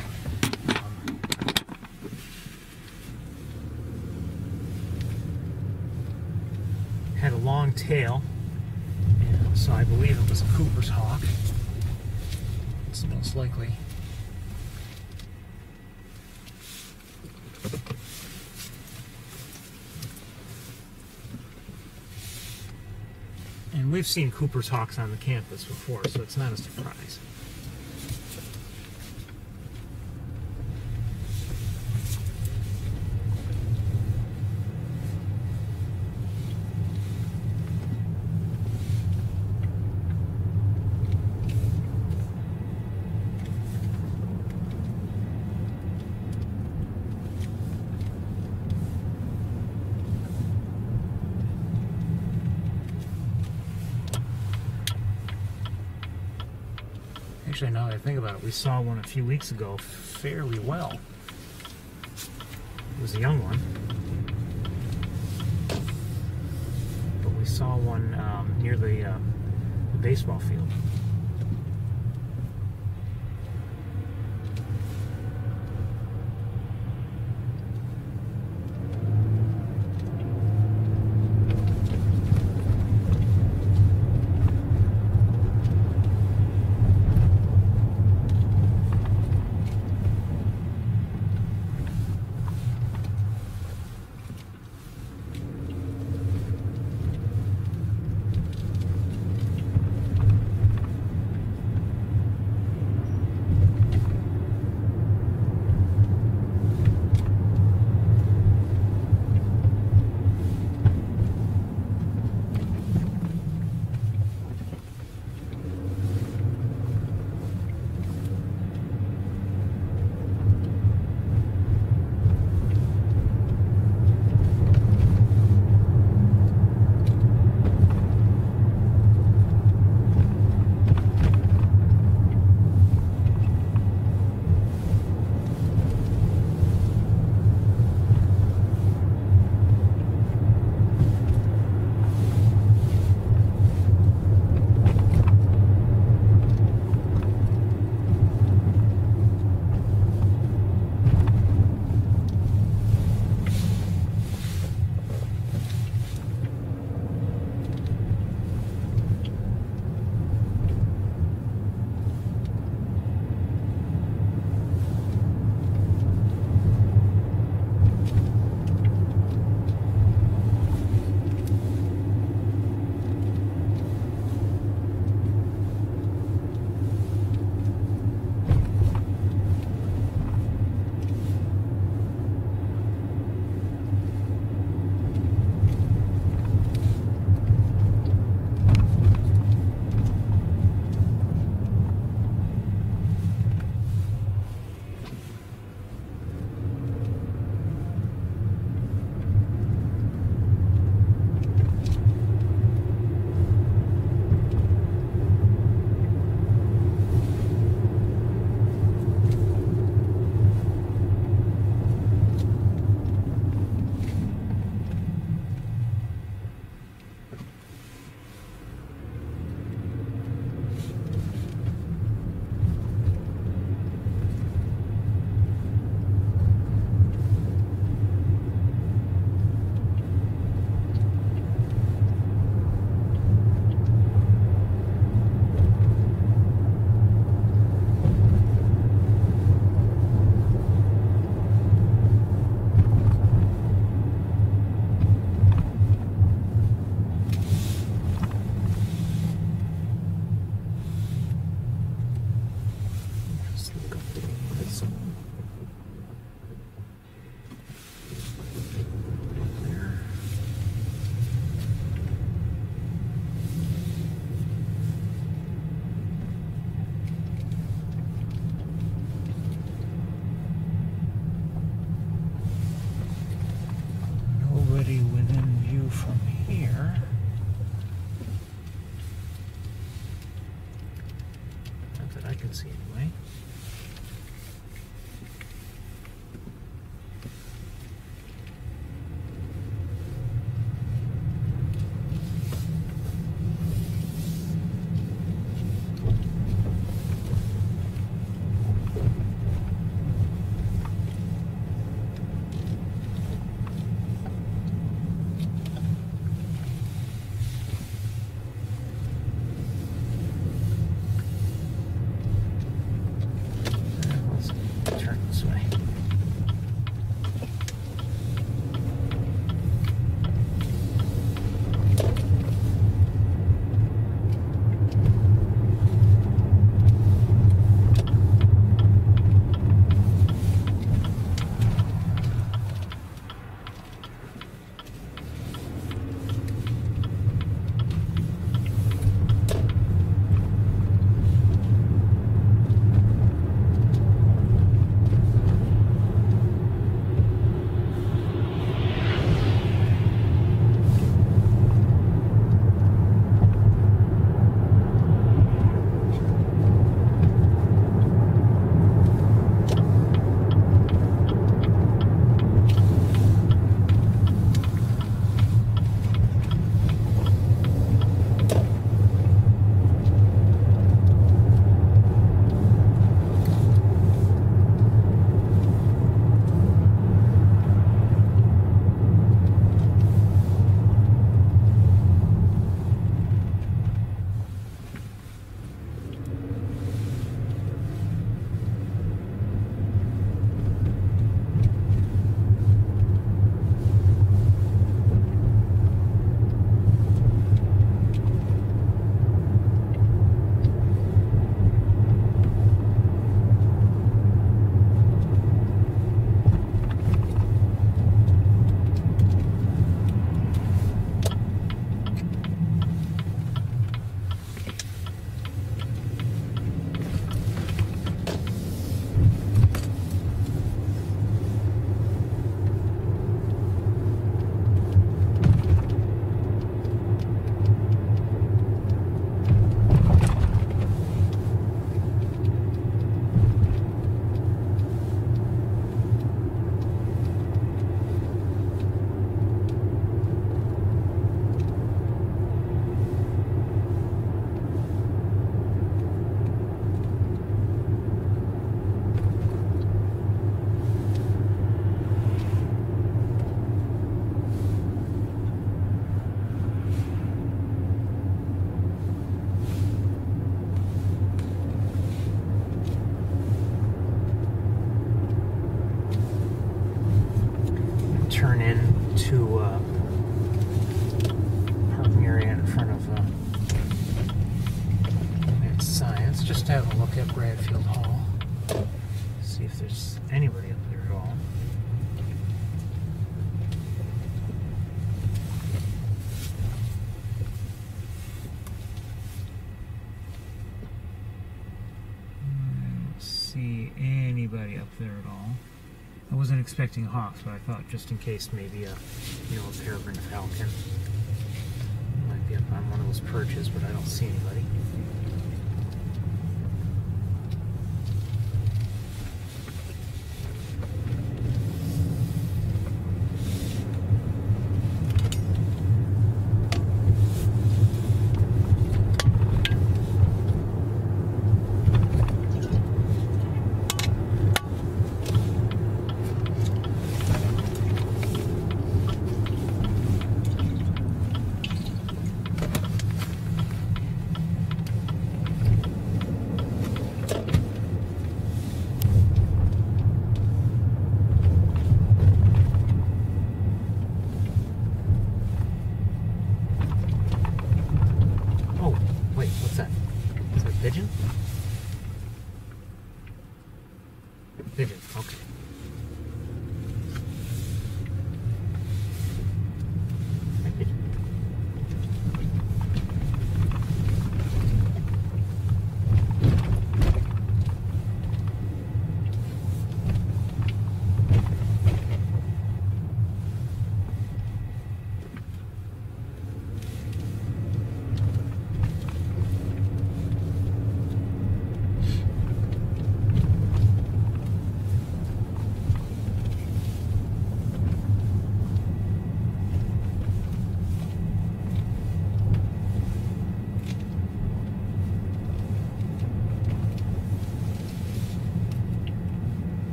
Had a long tail, and so I believe it was a Cooper's hawk. It's most likely. And we've seen Cooper's hawks on the campus before, so it's not a surprise. Actually, now that I think about it, we saw one a few weeks ago fairly well. It was a young one. But we saw one near the baseball field. from here. Not that I can see anyway. Turn into parking area in front of Advanced Science, just to have a look at Bradfield Hall, see if there's anybody up there at all. I don't see anybody up there at all. I wasn't expecting hawks, but I thought just in case maybe a peregrine falcon might be up on one of those perches, but I don't see anybody.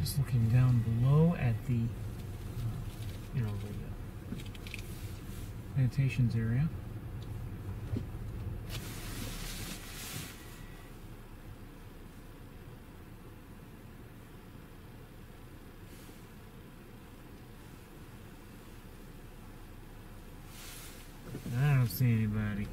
Just looking down below at the, the plantations area. I don't see anybody.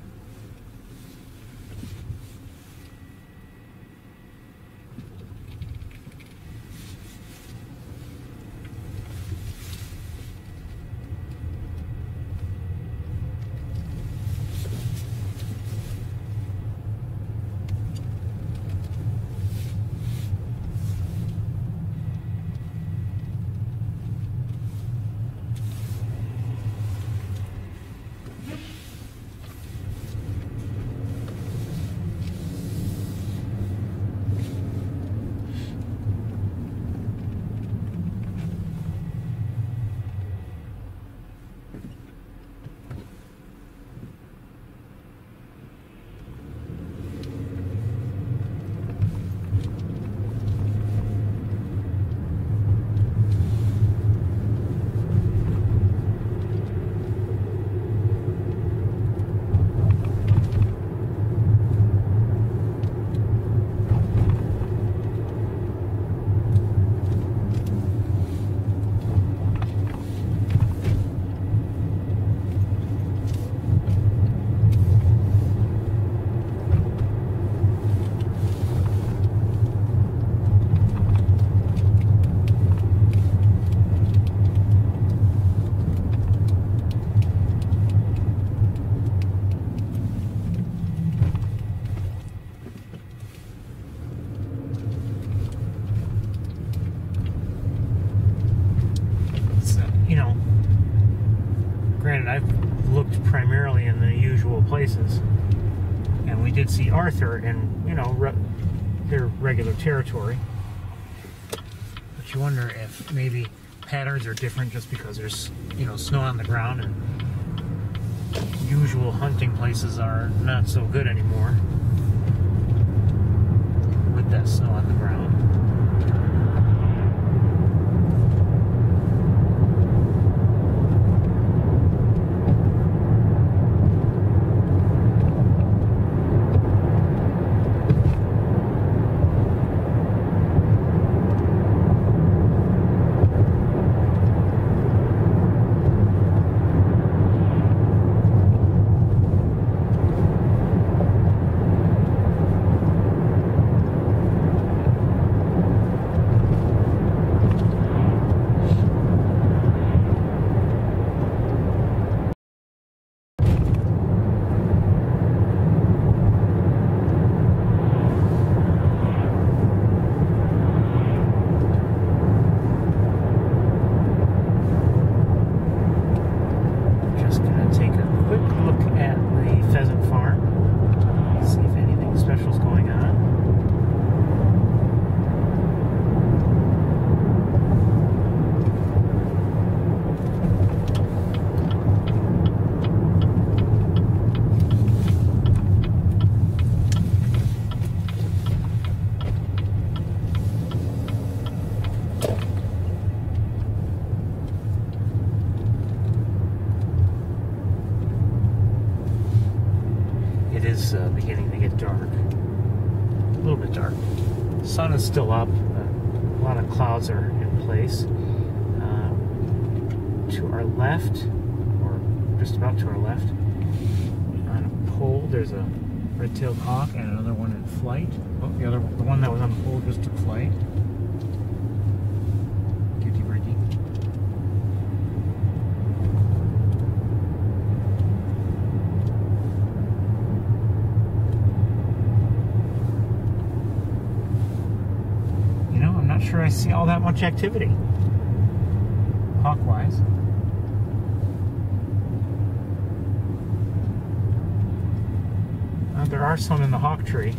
Granted, I've looked primarily in the usual places, and we did see Arthur in, their regular territory. But you wonder if maybe patterns are different just because there's, snow on the ground, and usual hunting places are not so good anymore with that snow on the ground. Beginning to get dark. A little bit dark. The sun is still up. A lot of clouds are in place. To our left, or just about to our left, on a pole, there's a red-tailed hawk and another one in flight. Oh, the one that was on the pole just took flight. Cutie birdie. Sure I see all that much activity hawk-wise. There are some in the hawk tree,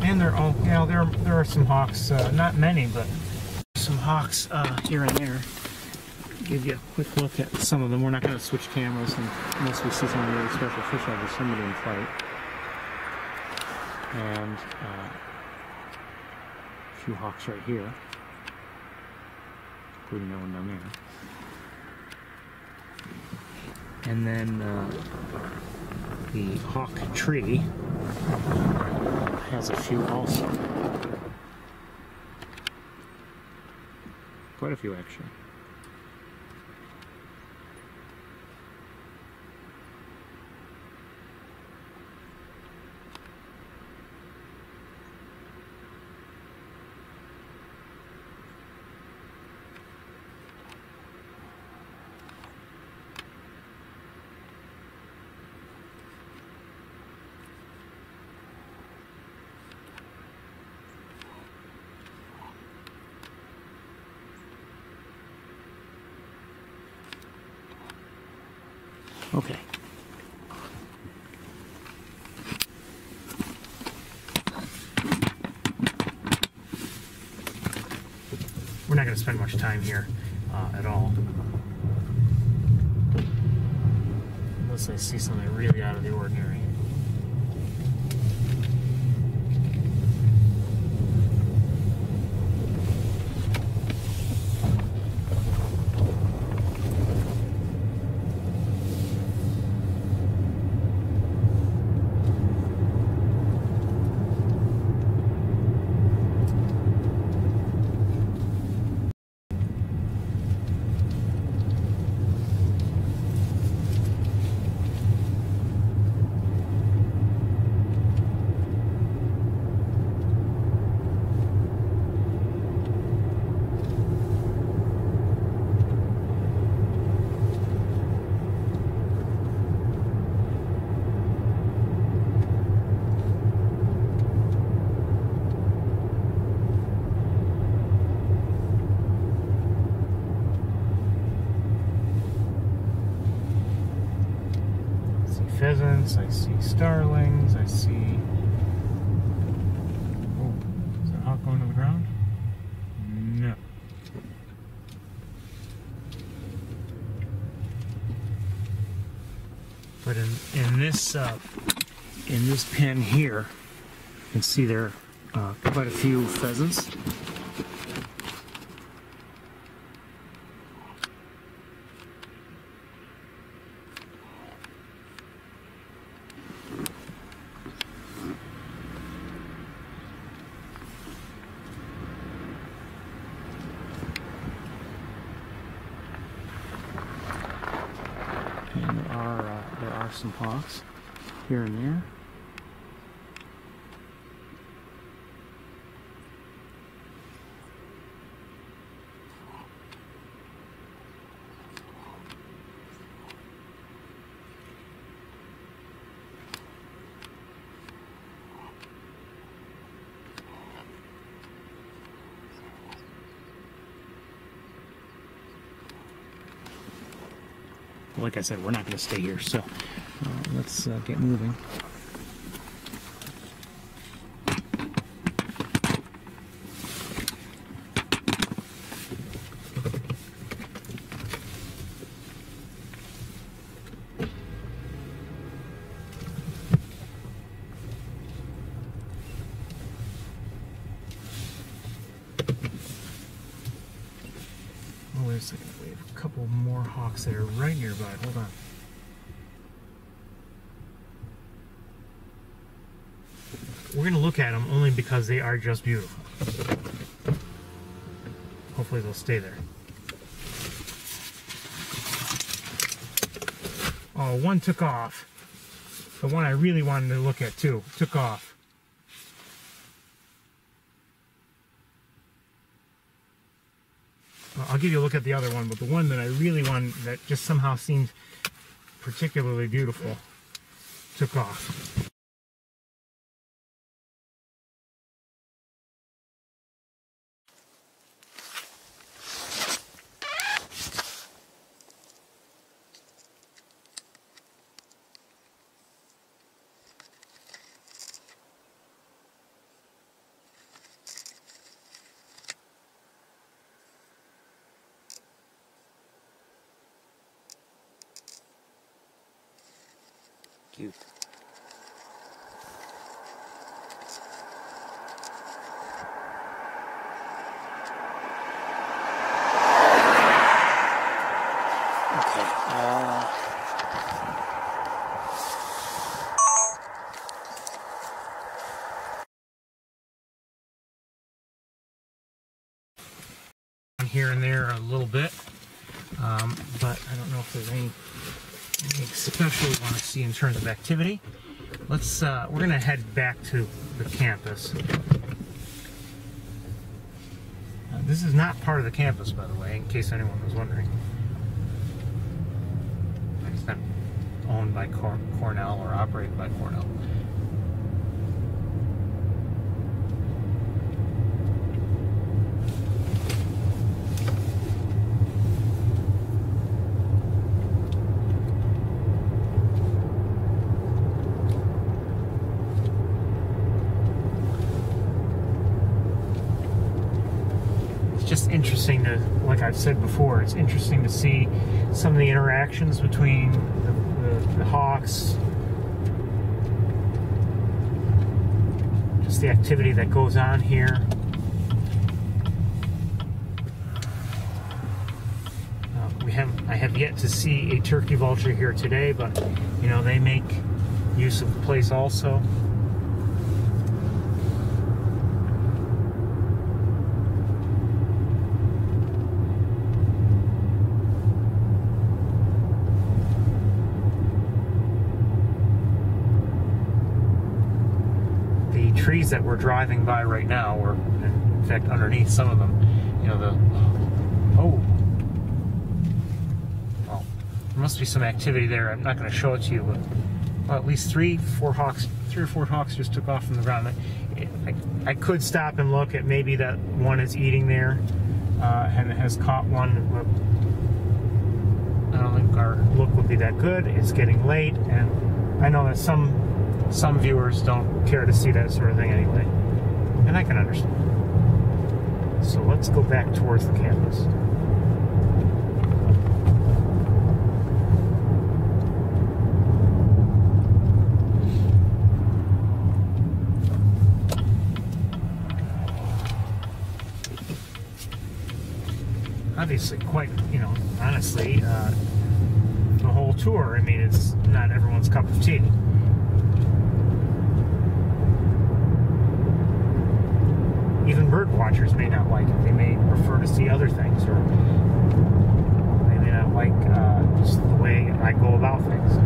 and there are some hawks. Not many, but some hawks here and there. Give you a quick look at some of them. We're not going to switch cameras unless we see some really special fish. There's somebody in flight. And few hawks right here, including that one down there. And then the hawk tree has a few also. Quite a few actually. Okay. We're not going to spend much time here at all. Unless I see something really out of the ordinary. Pheasants, I see starlings, I see... Oh, is that hawk going to the ground? No. But in this pen here, you can see there are quite a few pheasants. And there are some hawks here and there. Like I said, we're not going to stay here, so let's get moving. Oh, wait a second. We have a couple more hawks that are right nearby. Hold on. We're going to look at them only because they are just beautiful. Hopefully they'll stay there. Oh, one took off. The one I really wanted to look at too took off. I'll give you a look at the other one, but the one that I really wanted, that just somehow seemed particularly beautiful, took off. Cute. here and there a little bit, but I don't know if there's anything special we want to see in terms of activity. Let's. We're gonna head back to the campus. This is not part of the campus, by the way, in case anyone was wondering. It's not owned by Cornell or operated by Cornell. Just interesting to, like I've said before, it's interesting to see some of the interactions between the hawks, just the activity that goes on here. I have yet to see a turkey vulture here today, but you know, they make use of the place also. Trees that we're driving by right now, or in fact underneath some of them, you know, well, there must be some activity there. I'm not going to show it to you, but well, at least three or four hawks just took off from the ground. I could stop and look at maybe that one is eating there and has caught one. I don't think our look would be that good. It's getting late, and I know that some viewers don't care to see that sort of thing anyway, and I can understand. So let's go back towards the campus. Obviously quite, you know, honestly, the whole tour, I mean, it's not everyone's cup of tea. Even bird watchers may not like it. They may prefer to see other things, or they may not like just the way I go about things.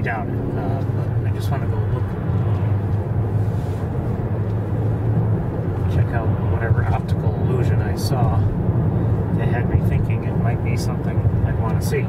Doubt it, but I just want to go look, check out whatever optical illusion I saw that had me thinking it might be something I'd want to see.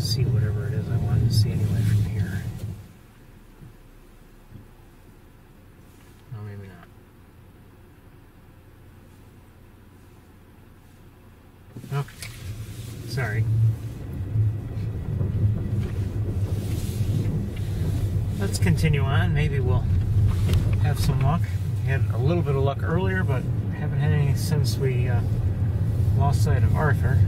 see whatever it is I wanted to see anyway from here. No, maybe not. Okay. Sorry. Let's continue on. Maybe we'll have some luck. We had a little bit of luck earlier, but haven't had any since we lost sight of Arthur.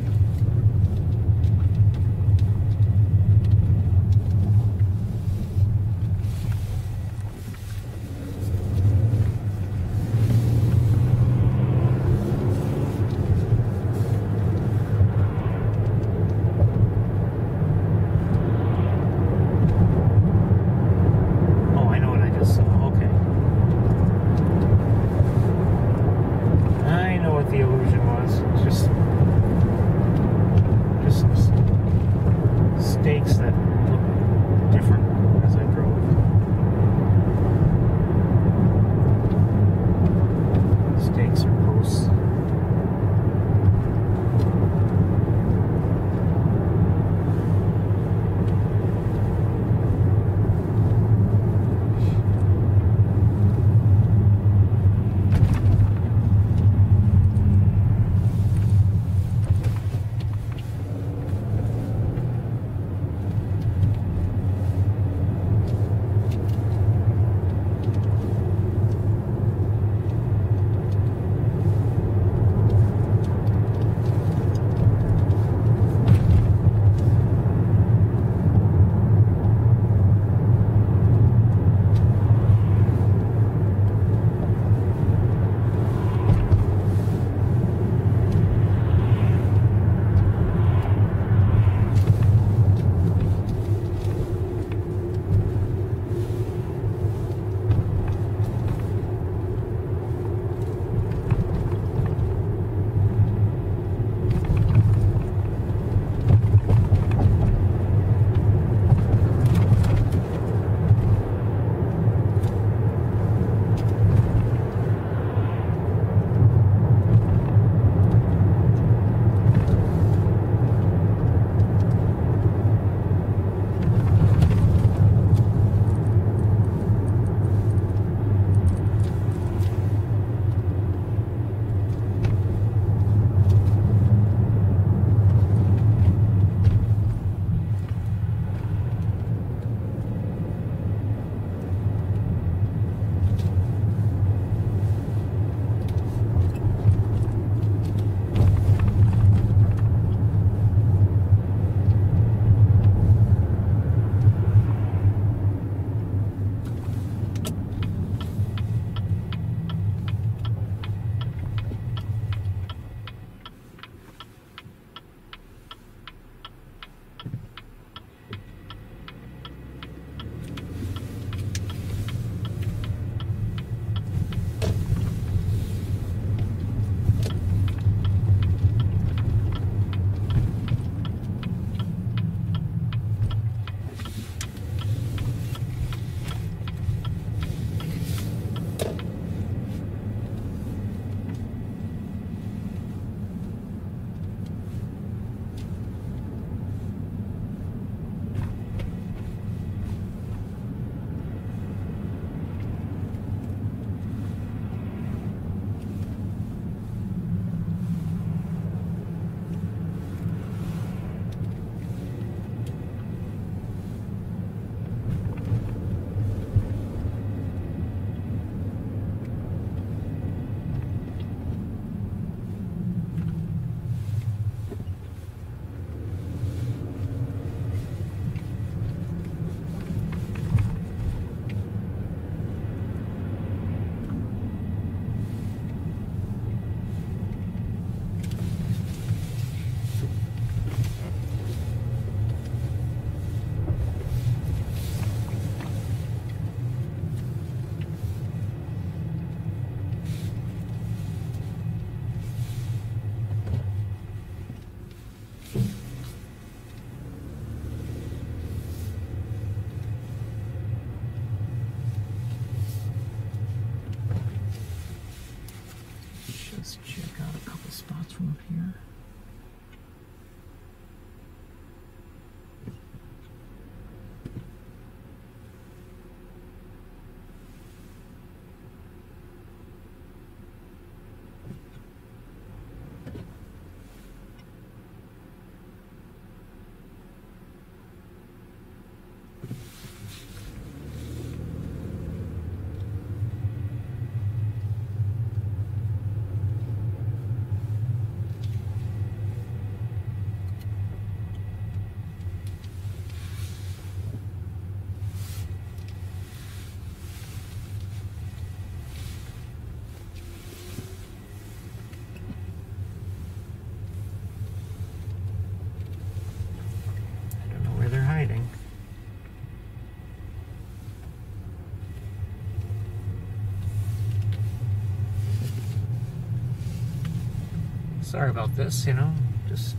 Sorry about this, you know, just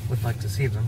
would like to see them.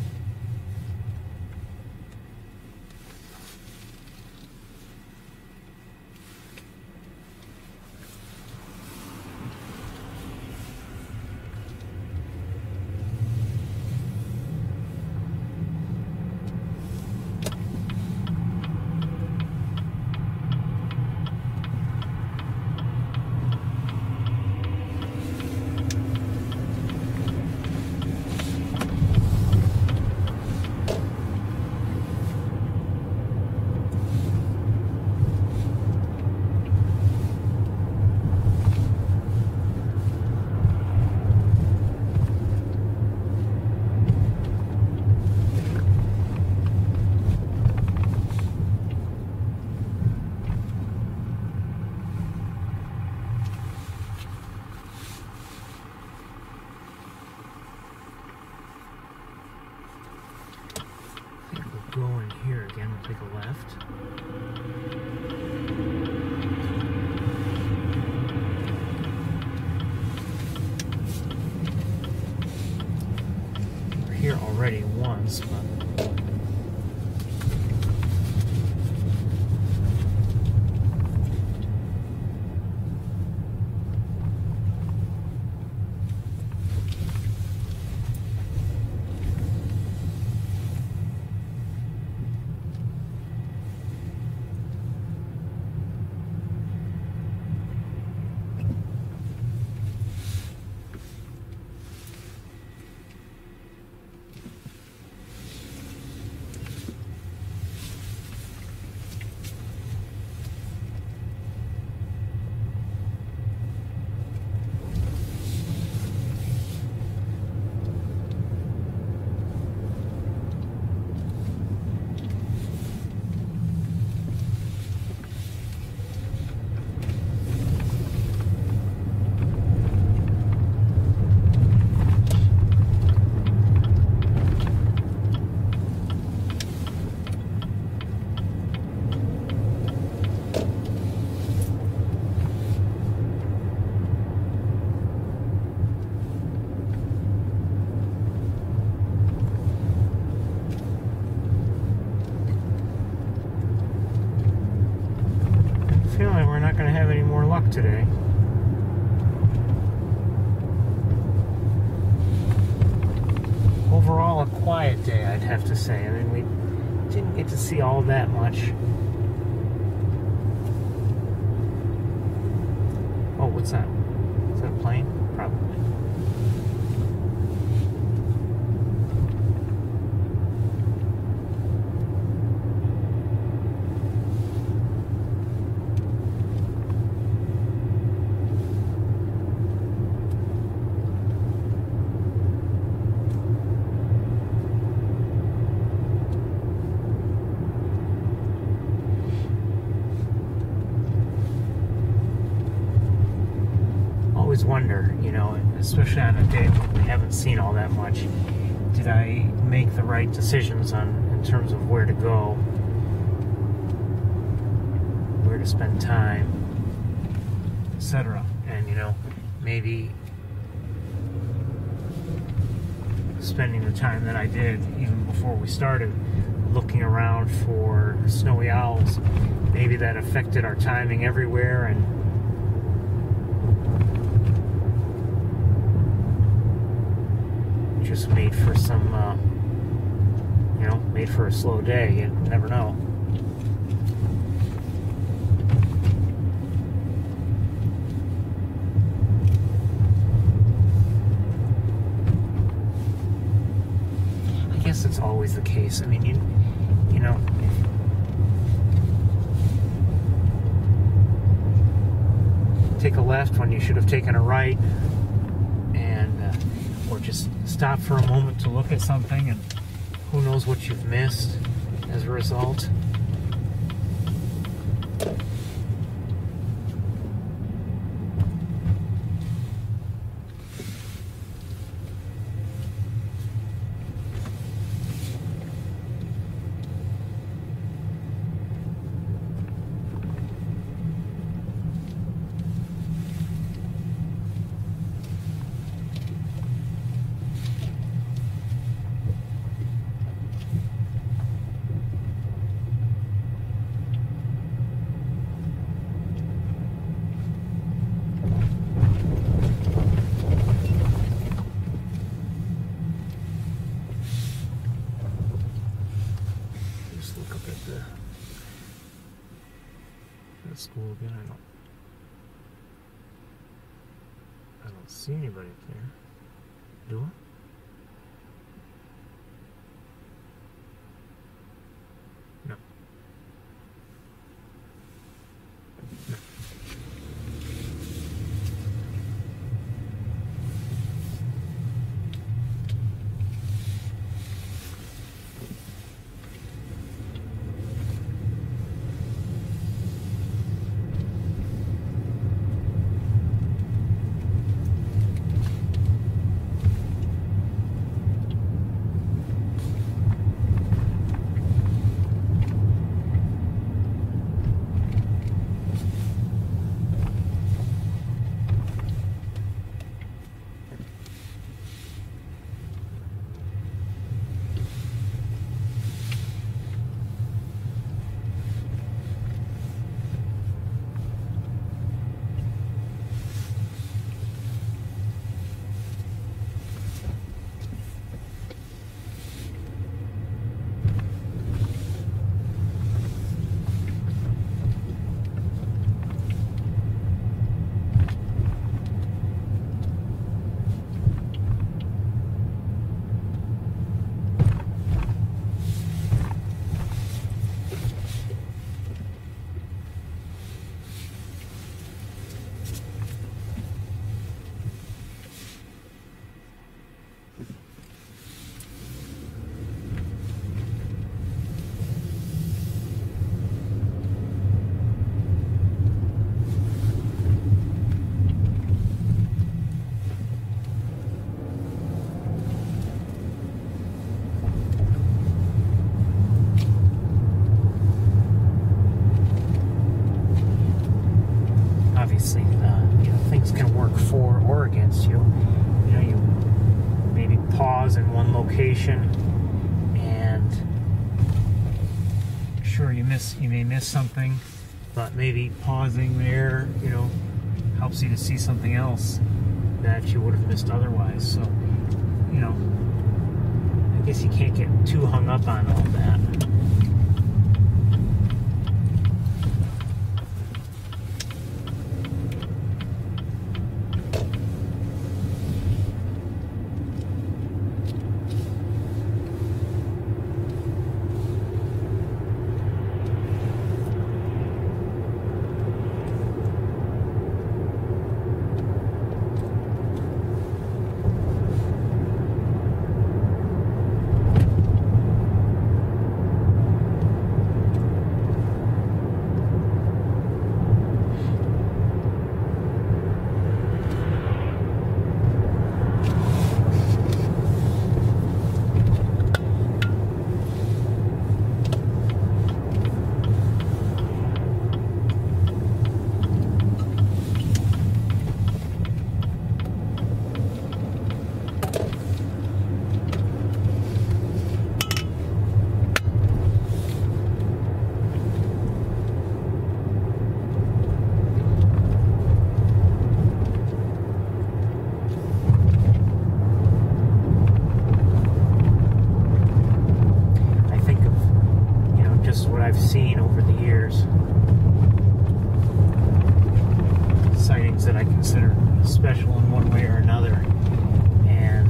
Go in here again, we'll take a left. We're here already once, but feeling we're not going to have any more luck today. Overall, a quiet day, I'd have to say. I mean, we didn't get to see all that much. Oh, what's that? Is that a plane? Probably. Wonder, you know, especially on a day when we haven't seen all that much, did I make the right decisions in terms of where to go, where to spend time, etc. And, you know, maybe spending the time that I did even before we started looking around for snowy owls, maybe that affected our timing everywhere and just made for some, you know, made for a slow day. You never know. I guess it's always the case. I mean, you know, take a left when you should have taken a right, and or just stop for a moment to look at something, and who knows what you've missed as a result. the school again. I don't see anybody up there. Do I? No. No. Obviously, things can work for or against you. You maybe pause in one location, and sure, you may miss something, but maybe pausing there, helps you to see something else that you would have missed otherwise. So, I guess you can't get too hung up on all that. I've seen over the years. Sightings that I consider special in one way or another, and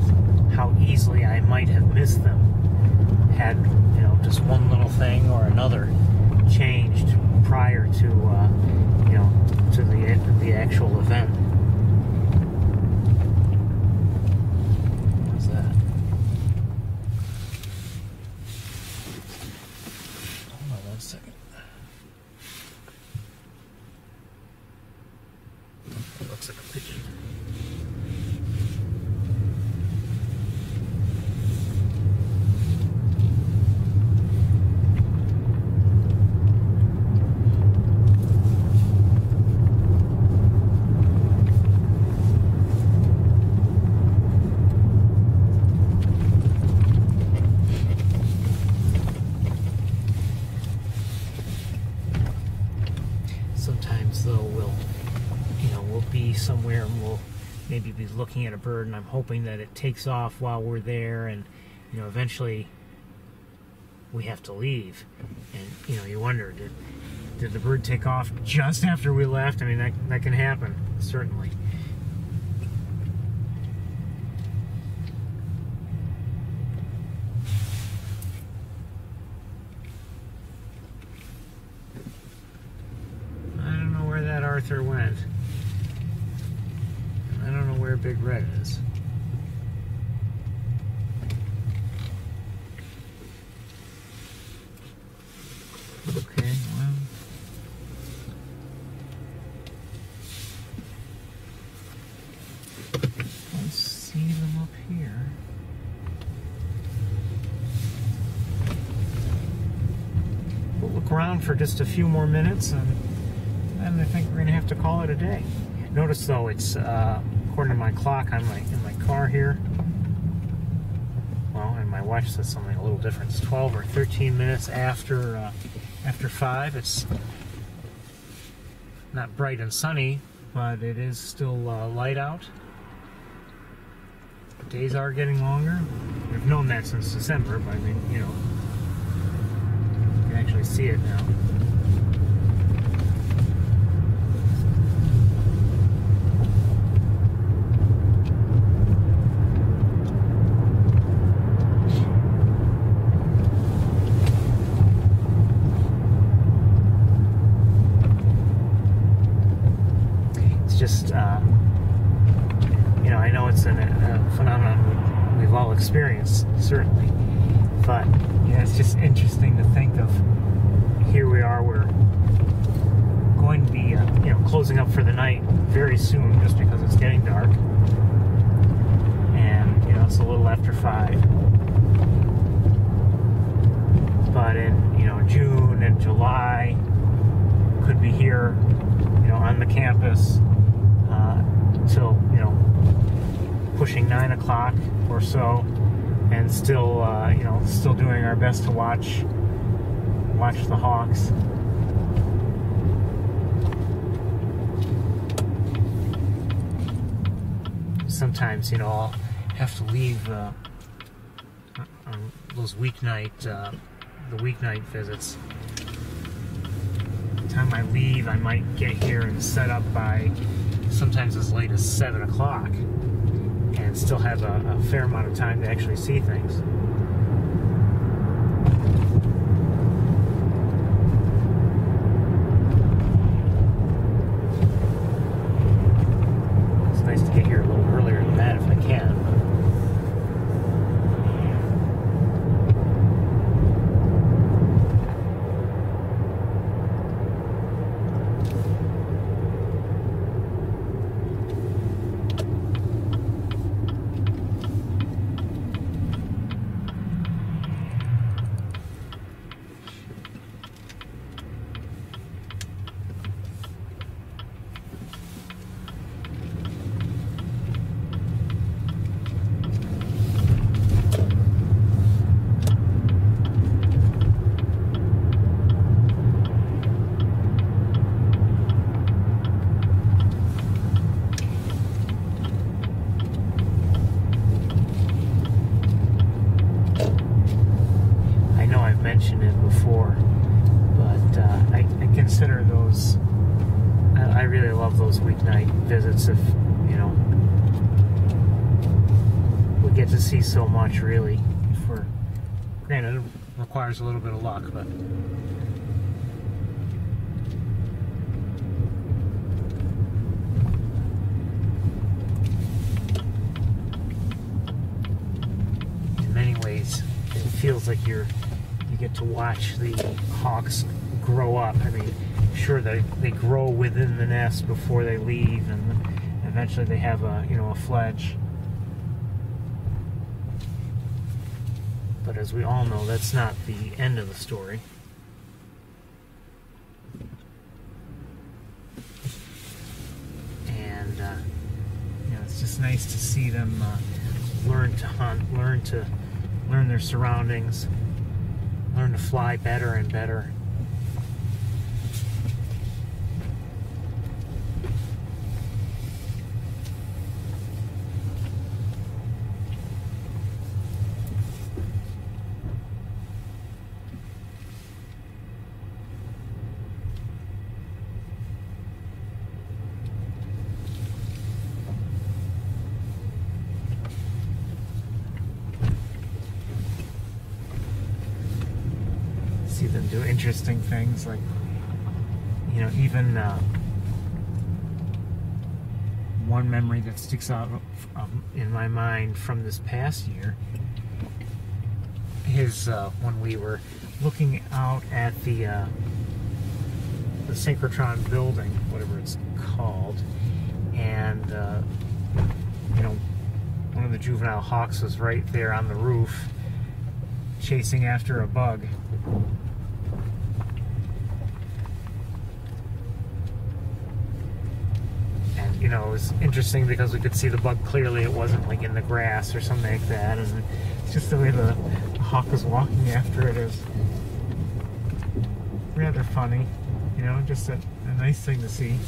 how easily I might have missed them had, just one little thing or another changed prior to, to the actual event. What's that? Hold on 1 second. It looks like a pigeon. Sometimes though we'll be somewhere and we'll maybe be looking at a bird, and I'm hoping that it takes off while we're there, and eventually we have to leave, and you wonder, Did the bird take off just after we left? I mean, that can happen, certainly. I don't know where that Arthur went. I don't know where Big Red is. Okay, well. I see them up here. We'll look around for just a few more minutes, and then I think we're going to have to call it a day. Notice, though, it's according to my clock on in my car here. Well, and my watch says something a little different. It's 12 or 13 minutes after 5. It's not bright and sunny, but it is still light out. The days are getting longer. We've known that since December, but I mean, you know, you can actually see it now. Just, you know, I know it's a phenomenon we've all experienced, certainly, but yeah, it's just interesting to think of. Here we are, we're going to be, you know, closing up for the night very soon, just because it's getting dark, and you know, it's a little after 5. But in, you know, June and July, could be here, you know, on the campus. Till, you know, pushing 9 o'clock or so, and still, you know, still doing our best to watch the hawks. Sometimes, you know, I'll have to leave on those weeknight, the weeknight visits. By the time I leave, I might get here and set up by sometimes as late as 7 o'clock, and still have a fair amount of time to actually see things. It's nice to get here a little earlier than that if I can. Mentioned it before, but I consider those, I really love those weeknight visits. If, you know, we get to see so much, really. Granted, it requires a little bit of luck, but in many ways it feels like you get to watch the hawks grow up. I mean, sure, they grow within the nest before they leave, and eventually they have a, you know, a fledge. But as we all know, that's not the end of the story. And you know, it's just nice to see them learn to hunt, learn their surroundings, learn to fly better and better. see them do interesting things, like, you know, even one memory that sticks out in my mind from this past year is when we were looking out at the synchrotron building, whatever it's called, and you know, one of the juvenile hawks was right there on the roof chasing after a bug. And you know, it was interesting because we could see the bug clearly. It wasn't like in the grass or something like that, and it's just the way the hawk was walking after it is rather funny, you know, just a nice thing to see.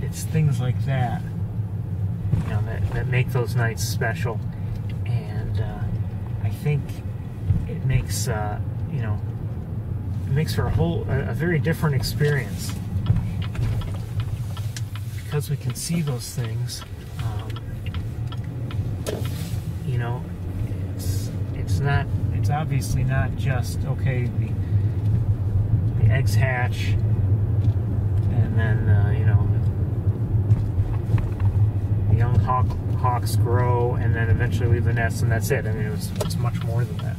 It's things like that, you know, that make those nights special, and I think it makes you know, it makes for a very different experience because we can see those things. You know, it's obviously not just okay. The eggs hatch, and then you know, the young hawks grow, and then eventually leave the nest, and that's it. I mean, it's much more than that.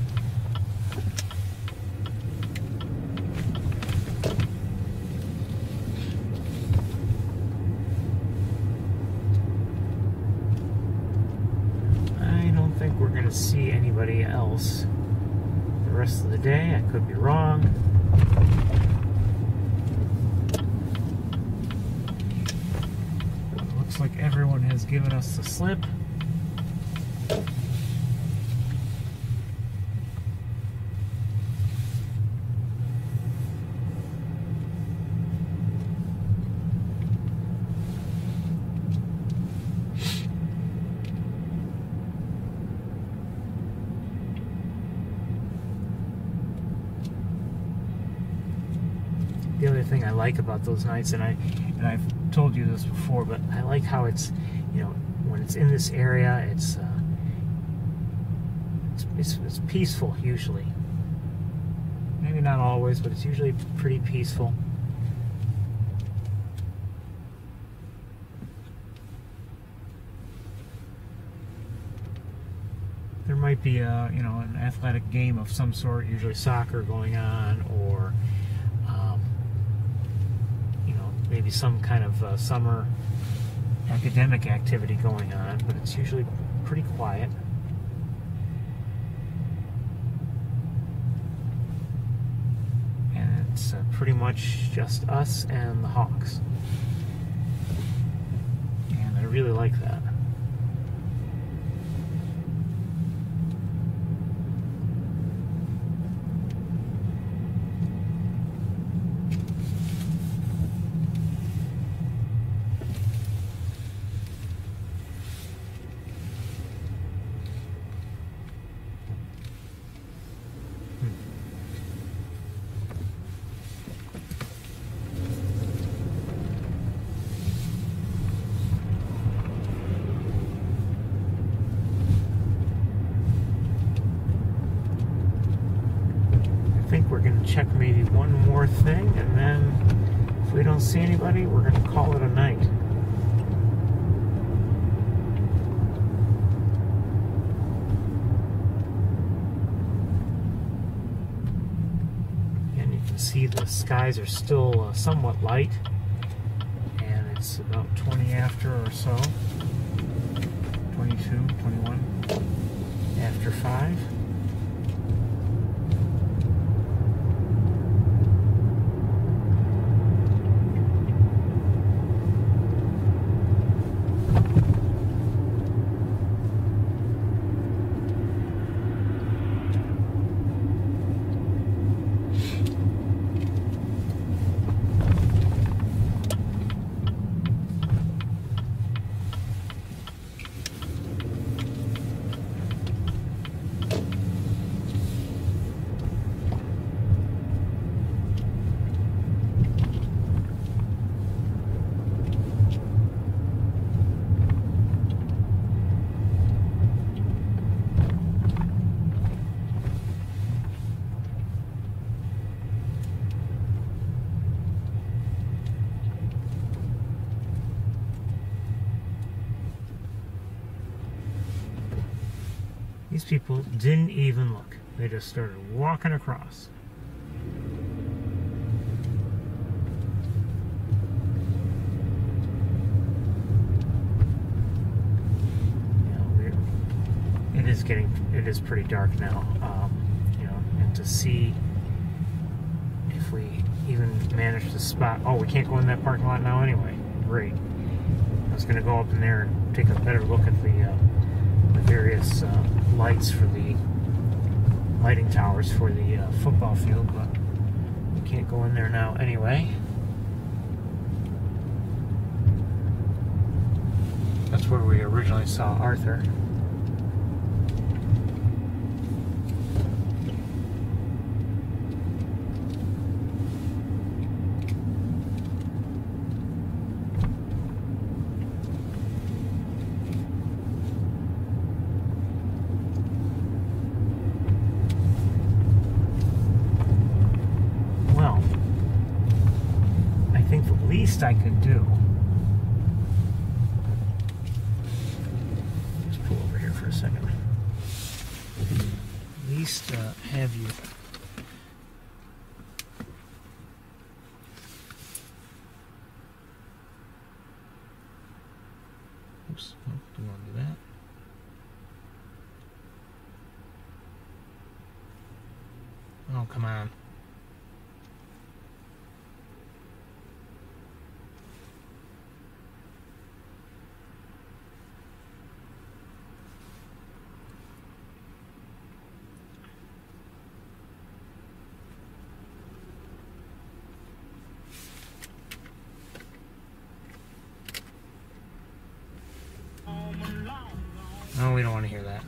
I don't think we're going to see anybody else the rest of the day. I could be wrong. Looks like everyone has given us the slip. The other thing I like about those nights, and I've told you this before, but I like how it's, you know, when it's in this area, it's peaceful usually. Maybe not always, but it's usually pretty peaceful. There might be a, you know, an athletic game of some sort, usually soccer going on, or maybe some kind of summer academic activity going on, but it's usually pretty quiet. And it's pretty much just us and the hawks. And I really like that. We're going to check maybe one more thing, and then if we don't see anybody, we're going to call it a night. And you can see the skies are still somewhat light, and it's about 20 after or so, 22, 21, after 5. These people didn't even look. They just started walking across. It is pretty dark now, you know, and to see if we even manage to spot, oh, we can't go in that parking lot now anyway. Great. I was going to go up in there and take a better look at the various lights for the lighting towers for the football field, but we can't go in there now anyway. That's where we originally saw Arthur. I could do. Let's pull over here for a second. At least have you. Oops, oh, don't want to do that. Oh, come on. No, we don't want to hear that.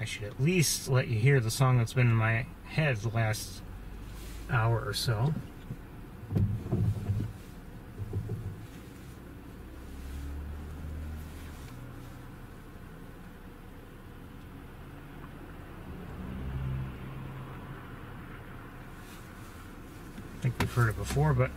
I should at least let you hear the song that's been in my head the last hour or so. I think we've heard it before, but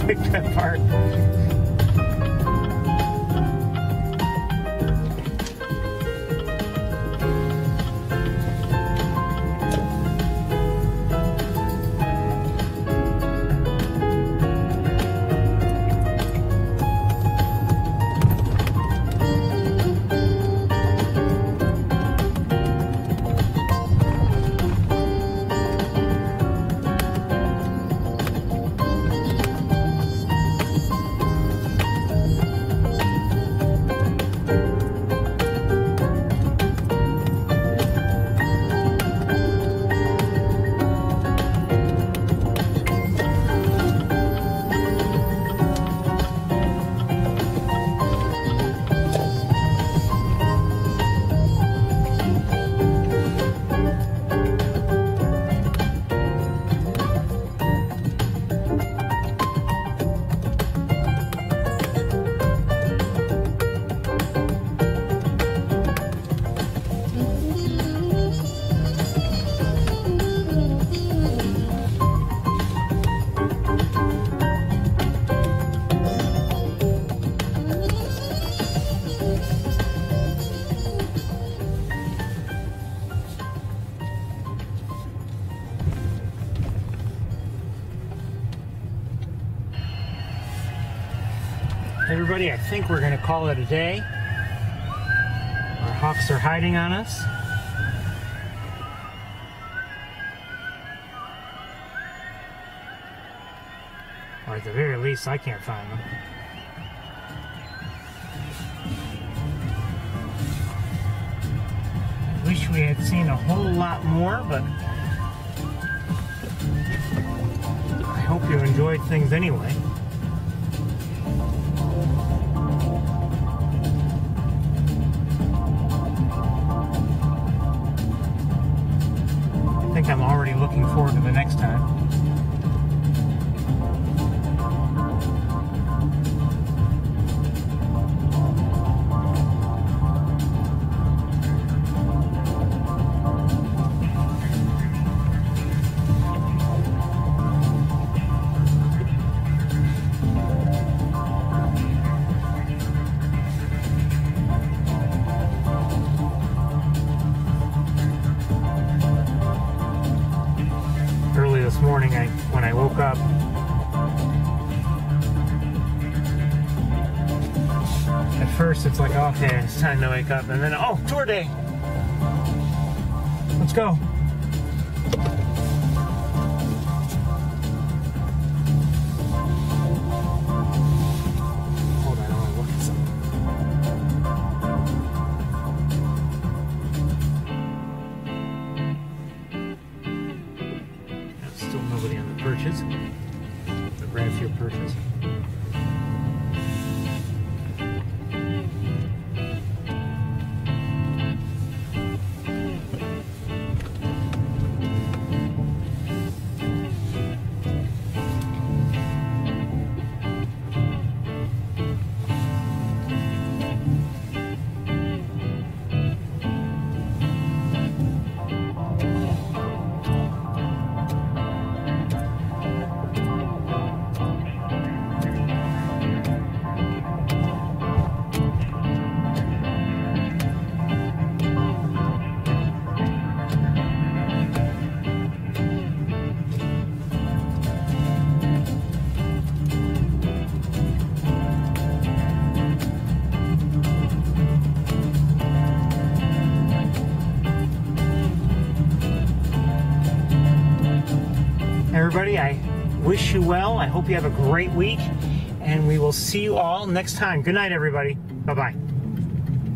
pick that apart. Everybody, I think we're going to call it a day. Our hawks are hiding on us. Or at the very least, I can't find them. Wish we had seen a whole lot more, but I hope you enjoyed things anyway. I think I'm already looking forward to the next time. This morning, when I woke up, at first it's like, okay, it's time to wake up, and then, oh, tour day! Let's go! Hold on, I want to look at something. Still nobody on the perches, the Bradfield perches. Everybody, I wish you well. I hope you have a great week, and we will see you all next time. Good night, everybody. Bye-bye.